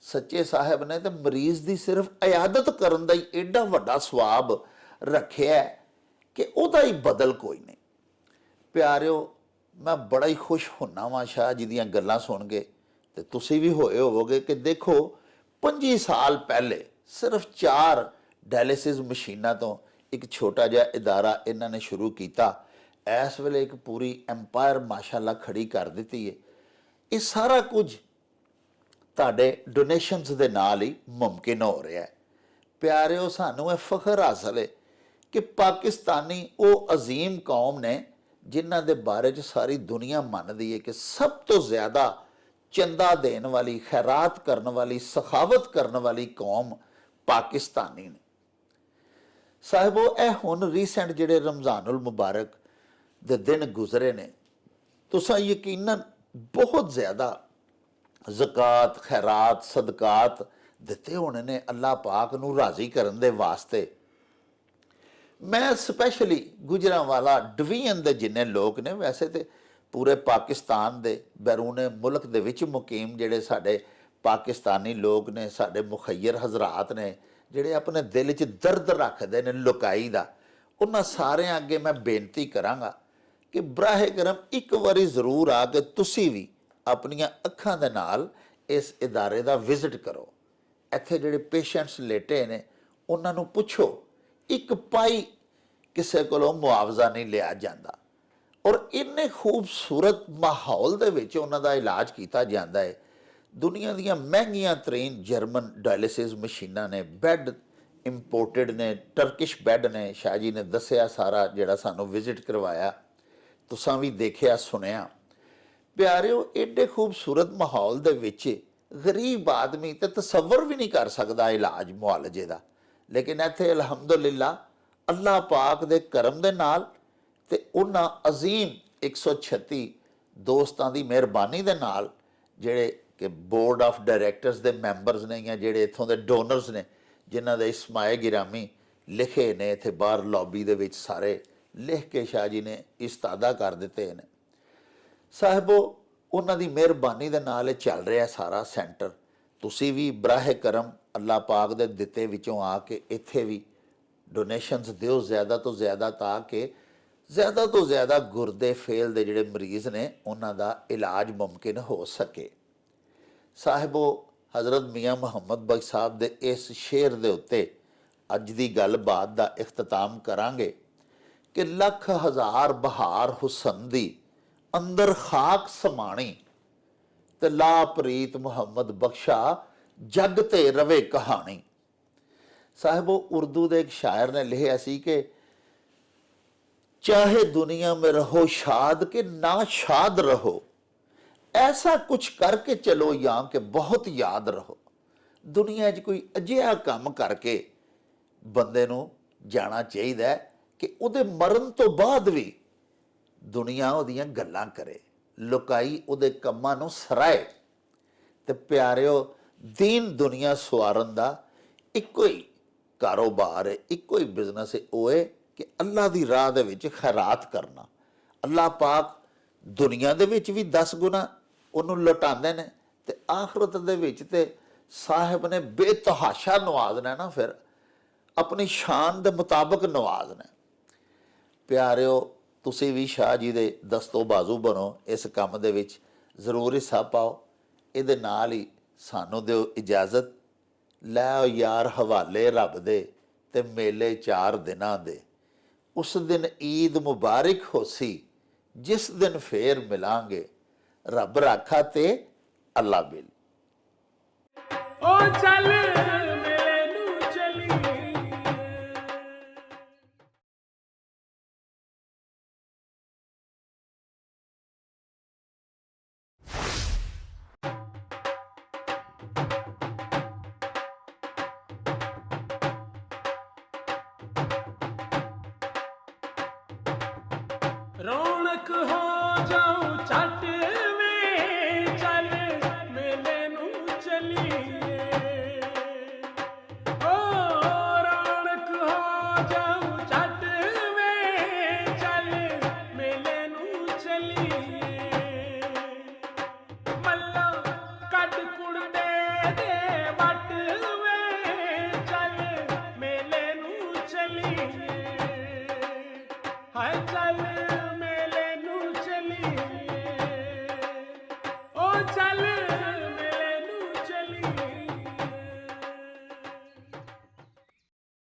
ਸੱਚੇ ਸਾਹਿਬ ਨੇ ਤੇ ਮਰੀਜ਼ ਦੀ ਸਿਰਫ ਇਆਦਤ ਕਰਨ ਦਾ ਹੀ ਐਡਾ ਵੱਡਾ ਸਵਾਬ ਰੱਖਿਆ ਕਿ ਉਹਦਾ ਹੀ ਬਦਲ ਕੋਈ ਨਹੀਂ। ਪਿਆਰਿਓ, ਮੈਂ ਬੜਾ ਹੀ ਖੁਸ਼ ਹੁੰਨਾ ਵਾਂ ਸ਼ਾਹ ਜੀ ਦੀਆਂ ਗੱਲਾਂ ਸੁਣ ਕੇ, ਤੇ ਤੁਸੀਂ ਵੀ ਹੋਏ ਹੋਵੋਗੇ ਕਿ ਦੇਖੋ 25 ਸਾਲ ਪਹਿਲੇ ਸਿਰਫ 4 ਡਾਇਲਿਸਿਸ ਮਸ਼ੀਨਾਂ ਤੋਂ ਇੱਕ ਛੋਟਾ ਜਿਹਾ ਇਦਾਰਾ ਇਹਨਾਂ ਨੇ ਸ਼ੁਰੂ ਕੀਤਾ। ਇਸ ਵੇਲੇ ਇੱਕ ਪੂਰੀ ਐਮਪਾਇਰ ਮਾਸ਼ਾਅੱਲਾ ਖੜੀ ਕਰ ਦਿੱਤੀ ਹੈ। ਇਹ ਸਾਰਾ ਕੁਝ ਤੁਹਾਡੇ ਡੋਨੇਸ਼ਨਸ ਦੇ ਨਾਲ ਹੀ ਮੁਮਕਿਨ ਹੋ ਰਿਹਾ ਹੈ। ਪਿਆਰਿਓ, ਸਾਨੂੰ ਇਹ ਫਖਰ ਹਾਸਲ ਹੈ ਕਿ ਪਾਕਿਸਤਾਨੀ ਉਹ ਅਜ਼ੀਮ ਕੌਮ ਨੇ ਜਿਨ੍ਹਾਂ ਦੇ ਬਾਰੇ 'ਚ ਸਾਰੀ ਦੁਨੀਆ ਮੰਨਦੀ ਹੈ ਕਿ ਸਭ ਤੋਂ ਜ਼ਿਆਦਾ ਚੰਦਾ ਦੇਣ ਵਾਲੀ, ਖੈਰਾਤ ਕਰਨ ਵਾਲੀ, ਸਖਾਵਤ ਕਰਨ ਵਾਲੀ ਕੌਮ ਪਾਕਿਸਤਾਨੀ ਨੇ। ਸਾਹਿਬੋ, ਇਹ ਹੁਣ ਰੀਸੈਂਟ ਜਿਹੜੇ ਰਮਜ਼ਾਨੁਲ ਮੁਬਾਰਕ ਦੇ ਦਿਨ ਗੁਜ਼ਰੇ ਨੇ, ਤੁਸੀਂ ਯਕੀਨਨ ਬਹੁਤ ਜ਼ਿਆਦਾ ਜ਼ਕਾਤ, ਖੈਰਾਤ, ਸਦਕਾਤ ਦਿੱਤੇ ਹੋਣੇ ਨੇ ਅੱਲਾਹ ਪਾਕ ਨੂੰ ਰਾਜ਼ੀ ਕਰਨ ਦੇ ਵਾਸਤੇ। ਮੈਂ ਸਪੈਸ਼ਲੀ ਗੁਜਰਾਂਵਾਲਾ ਡਿਵੀਜ਼ਨ ਦੇ ਜਿੰਨੇ ਲੋਕ ਨੇ, ਵੈਸੇ ਤੇ ਪੂਰੇ ਪਾਕਿਸਤਾਨ ਦੇ ਬੈਰੂਨੇ ਮੁਲਕ ਦੇ ਵਿੱਚ ਮੁਕੀਮ ਜਿਹੜੇ ਸਾਡੇ ਪਾਕਿਸਤਾਨੀ ਲੋਕ ਨੇ, ਸਾਡੇ ਮੁਖੱਯਰ ਹਜ਼ਰਾਤ ਨੇ, ਜਿਹੜੇ ਆਪਣੇ ਦਿਲ 'ਚ ਦਰਦ ਰੱਖਦੇ ਨੇ ਲੁਕਾਈ ਦਾ, ਉਹਨਾਂ ਸਾਰਿਆਂ ਅੱਗੇ ਮੈਂ ਬੇਨਤੀ ਕਰਾਂਗਾ ਕਿ ਬਰਾਏ ਕਰਮ ਇੱਕ ਵਾਰੀ ਜ਼ਰੂਰ ਆ ਕੇ ਤੁਸੀਂ ਵੀ ਆਪਣੀਆਂ ਅੱਖਾਂ ਦੇ ਨਾਲ ਇਸ ਇਦਾਰੇ ਦਾ ਵਿਜ਼ਿਟ ਕਰੋ। ਇੱਥੇ ਜਿਹੜੇ ਪੇਸ਼ੈਂਟਸ ਲੇਟੇ ਨੇ ਉਹਨਾਂ ਨੂੰ ਪੁੱਛੋ, ਇੱਕ ਪਾਈ ਕਿਸੇ ਕੋਲੋਂ ਮੁਆਵਜ਼ਾ ਨਹੀਂ ਲਿਆ ਜਾਂਦਾ, ਔਰ ਇੰਨੇ ਖੂਬਸੂਰਤ ਮਾਹੌਲ ਦੇ ਵਿੱਚ ਉਹਨਾਂ ਦਾ ਇਲਾਜ ਕੀਤਾ ਜਾਂਦਾ ਹੈ। ਦੁਨੀਆ ਦੀਆਂ ਮਹਿੰਗੀਆਂ ਤਰੀਨ ਜਰਮਨ ਡਾਇਲਿਸਿਸ ਮਸ਼ੀਨਾਂ ਨੇ, ਬੈੱਡ ਇੰਪੋਰਟਡ ਨੇ, ਟਰਕਿਸ਼ ਬੈੱਡ ਨੇ। ਸ਼ਾਹ ਜੀ ਨੇ ਦੱਸਿਆ ਸਾਰਾ, ਜਿਹੜਾ ਸਾਨੂੰ ਵਿਜ਼ਿਟ ਕਰਵਾਇਆ, ਤੁਸਾਂ ਵੀ ਦੇਖਿਆ ਸੁਣਿਆ। ਪਿਆਰਿਓ, ਏਡੇ ਖੂਬਸੂਰਤ ਮਾਹੌਲ ਦੇ ਵਿੱਚ ਗਰੀਬ ਆਦਮੀ ਤੇ ਤਸੱਵਰ ਵੀ ਨਹੀਂ ਕਰ ਸਕਦਾ ਇਲਾਜ ਮੁਆਲਜੇ ਦਾ, ਲੇਕਿਨ ਇੱਥੇ ਅਲਹਮਦੁਲਿਲਾ ਅੱਲਾਹ ਪਾਕ ਦੇ ਕਰਮ ਦੇ ਨਾਲ ਤੇ ਉਹਨਾਂ ਅਜ਼ੀਮ 136 ਦੋਸਤਾਂ ਦੀ ਮਿਹਰਬਾਨੀ ਦੇ ਨਾਲ, ਜਿਹੜੇ ਕਿ ਬੋਰਡ ਆਫ ਡਾਇਰੈਕਟਰਸ ਦੇ ਮੈਂਬਰਸ ਨੇ ਜਾਂ ਜਿਹੜੇ ਇੱਥੋਂ ਦੇ ਡੋਨਰਸ ਨੇ, ਜਿਨ੍ਹਾਂ ਦੇ ਇਸਮਾਏ ਗਿਰਾਮੀ ਲਿਖੇ ਨੇ ਇੱਥੇ ਬਾਹਰ ਲੌਬੀ ਦੇ ਵਿੱਚ, ਸਾਰੇ ਲਿਖ ਕੇ ਸ਼ਾਹ ਜੀ ਨੇ ਇਸਤਾਦਾ ਕਰ ਦਿੱਤੇ ਨੇ। ਸਾਹਿਬੋ, ਉਹਨਾਂ ਦੀ ਮਿਹਰਬਾਨੀ ਦੇ ਨਾਲ ਇਹ ਚੱਲ ਰਿਹਾ ਸਾਰਾ ਸੈਂਟਰ। ਤੁਸੀਂ ਵੀ ਬਰਾਏ ਕਰਮ ਅੱਲਾਹ ਪਾਕ ਦੇ ਦਿੱਤੇ ਵਿੱਚੋਂ ਆ ਕੇ ਇੱਥੇ ਵੀ ਡੋਨੇਸ਼ਨਸ ਦਿਓ ਜ਼ਿਆਦਾ ਤੋਂ ਜ਼ਿਆਦਾ, ਤਾਂ ਕਿ ਜ਼ਿਆਦਾ ਤੋਂ ਜ਼ਿਆਦਾ ਗੁਰਦੇ ਫੇਲ ਦੇ ਜਿਹੜੇ ਮਰੀਜ਼ ਨੇ ਉਹਨਾਂ ਦਾ ਇਲਾਜ ਮੁਮਕਿਨ ਹੋ ਸਕੇ। ਸਾਹਿਬੋ, ਹਜ਼ਰਤ ਮੀਆਂ ਮੁਹੰਮਦ ਬਖਸ਼ ਸਾਹਿਬ ਦੇ ਇਸ ਸ਼ੇਰ ਦੇ ਉੱਤੇ ਅੱਜ ਦੀ ਗੱਲਬਾਤ ਦਾ ਇਖਤਤਾਮ ਕਰਾਂਗੇ ਕਿ ਲੱਖ ਹਜ਼ਾਰ ਬਹਾਰ ਹੁਸਨ ਦੀ ਅੰਦਰ ਖਾਕ ਸਮਾਣੀ, ਤੇ ਲਾ ਪ੍ਰੀਤ ਮੁਹੰਮਦ ਬਖਸ਼ਾ ਜਗ ਤੇ ਰਵੇ ਕਹਾਣੀ। ਸਾਹਿਬੋ, ਉਰਦੂ ਦੇ ਇੱਕ ਸ਼ਾਇਰ ਨੇ ਲਿਖਿਆ ਸੀ ਕਿ ਚਾਹੇ ਦੁਨੀਆ में रहो शाद के ना शाद रहो, ऐसा कुछ करके चलो यहाँ के बहुत याद रहो। दुनिया 'ਚ ਕੋਈ ਅਜਿਹਾ ਕੰਮ ਕਰਕੇ ਬੰਦੇ ਨੂੰ ਜਾਣਾ ਚਾਹੀਦਾ ਕਿ ਉਹਦੇ ਮਰਨ ਤੋਂ ਬਾਅਦ ਵੀ ਦੁਨੀਆ ਉਹਦੀਆਂ ਗੱਲਾਂ ਕਰੇ, ਲੁਕਾਈ ਉਹਦੇ ਕੰਮਾਂ ਨੂੰ ਸਰਾਏ। ਤੇ ਪਿਆਰਿਓ, ਦੀਨ ਦੁਨੀਆ ਸਵਾਰਨ ਦਾ ਇੱਕੋ ਹੀ ਕਾਰੋਬਾਰ ਹੈ, ਇੱਕੋ ਹੀ ਬਿਜ਼ਨਸ ਹੈ, ਉਹ ਹੈ ਕਿ ਅੱਲਾ ਦੀ ਰਾਹ ਦੇ ਵਿੱਚ ਖੈਰਾਤ ਕਰਨਾ। ਅੱਲਾਹ ਪਾਕ ਦੁਨੀਆ ਦੇ ਵਿੱਚ ਵੀ 10 ਗੁਣਾ ਉਹਨੂੰ ਲੁਟਾਉਂਦੇ ਨੇ, ਤੇ ਆਖਰਤ ਦੇ ਵਿੱਚ ਤੇ ਸਾਹਿਬ ਨੇ ਬੇਤਹਾਸ਼ਾ ਨਵਾਜ਼ਣਾ ਨਾ, ਫਿਰ ਆਪਣੀ ਸ਼ਾਨ ਦੇ ਮੁਤਾਬਕ ਨਵਾਜ਼ਣਾ। ਪਿਆਰਿਓ, ਤੁਸੀਂ ਵੀ ਸ਼ਾਹ ਜੀ ਦੇ ਦਸਤੋ ਬਾਜ਼ੂ ਬਣੋ, ਇਸ ਕੰਮ ਦੇ ਵਿੱਚ ਜ਼ਰੂਰ ਹਿੱਸਾ ਪਾਓ। ਇਹਦੇ ਨਾਲ ਹੀ ਸਾਨੂੰ ਦਿਓ ਇਜਾਜ਼ਤ। ਲੈ ਯਾਰ ਹਵਾਲੇ ਰੱਬ ਦੇ ਤੇ ਮੇਲੇ 4 ਦਿਨਾਂ ਦੇ, ਉਸ ਦਿਨ ਈਦ ਮੁਬਾਰਕ ਹੋਸੀ, ਜਿਸ ਦਿਨ ਫੇਰ ਮਿਲਾਂਗੇ, ਰੱਬ ਰਾਖਾ ਤੇ ਅੱਲਾ ਬਿਲ। ओ चल मेरे नू चली, रौनक हो जाऊं छट में, चल मेले नू चलिए। ओ रौनक हो ਛੱਟ ਵੇ ਚੱਲ ਮੇਲੇ ਨੂੰ ਚਲੀਏ ਮੱਲਾ ਕੱਢ ਕੁੜਤੇ ਦੇ ਵੱਟ ਵੇ ਚੱਲ ਮੇਲੇ ਨੂੰ ਚਲੀਏ ਹਾਏ ਚੱਲ ਮੇਲੇ ਨੂੰ ਚਲੀਏ ਓ ਚੱਲ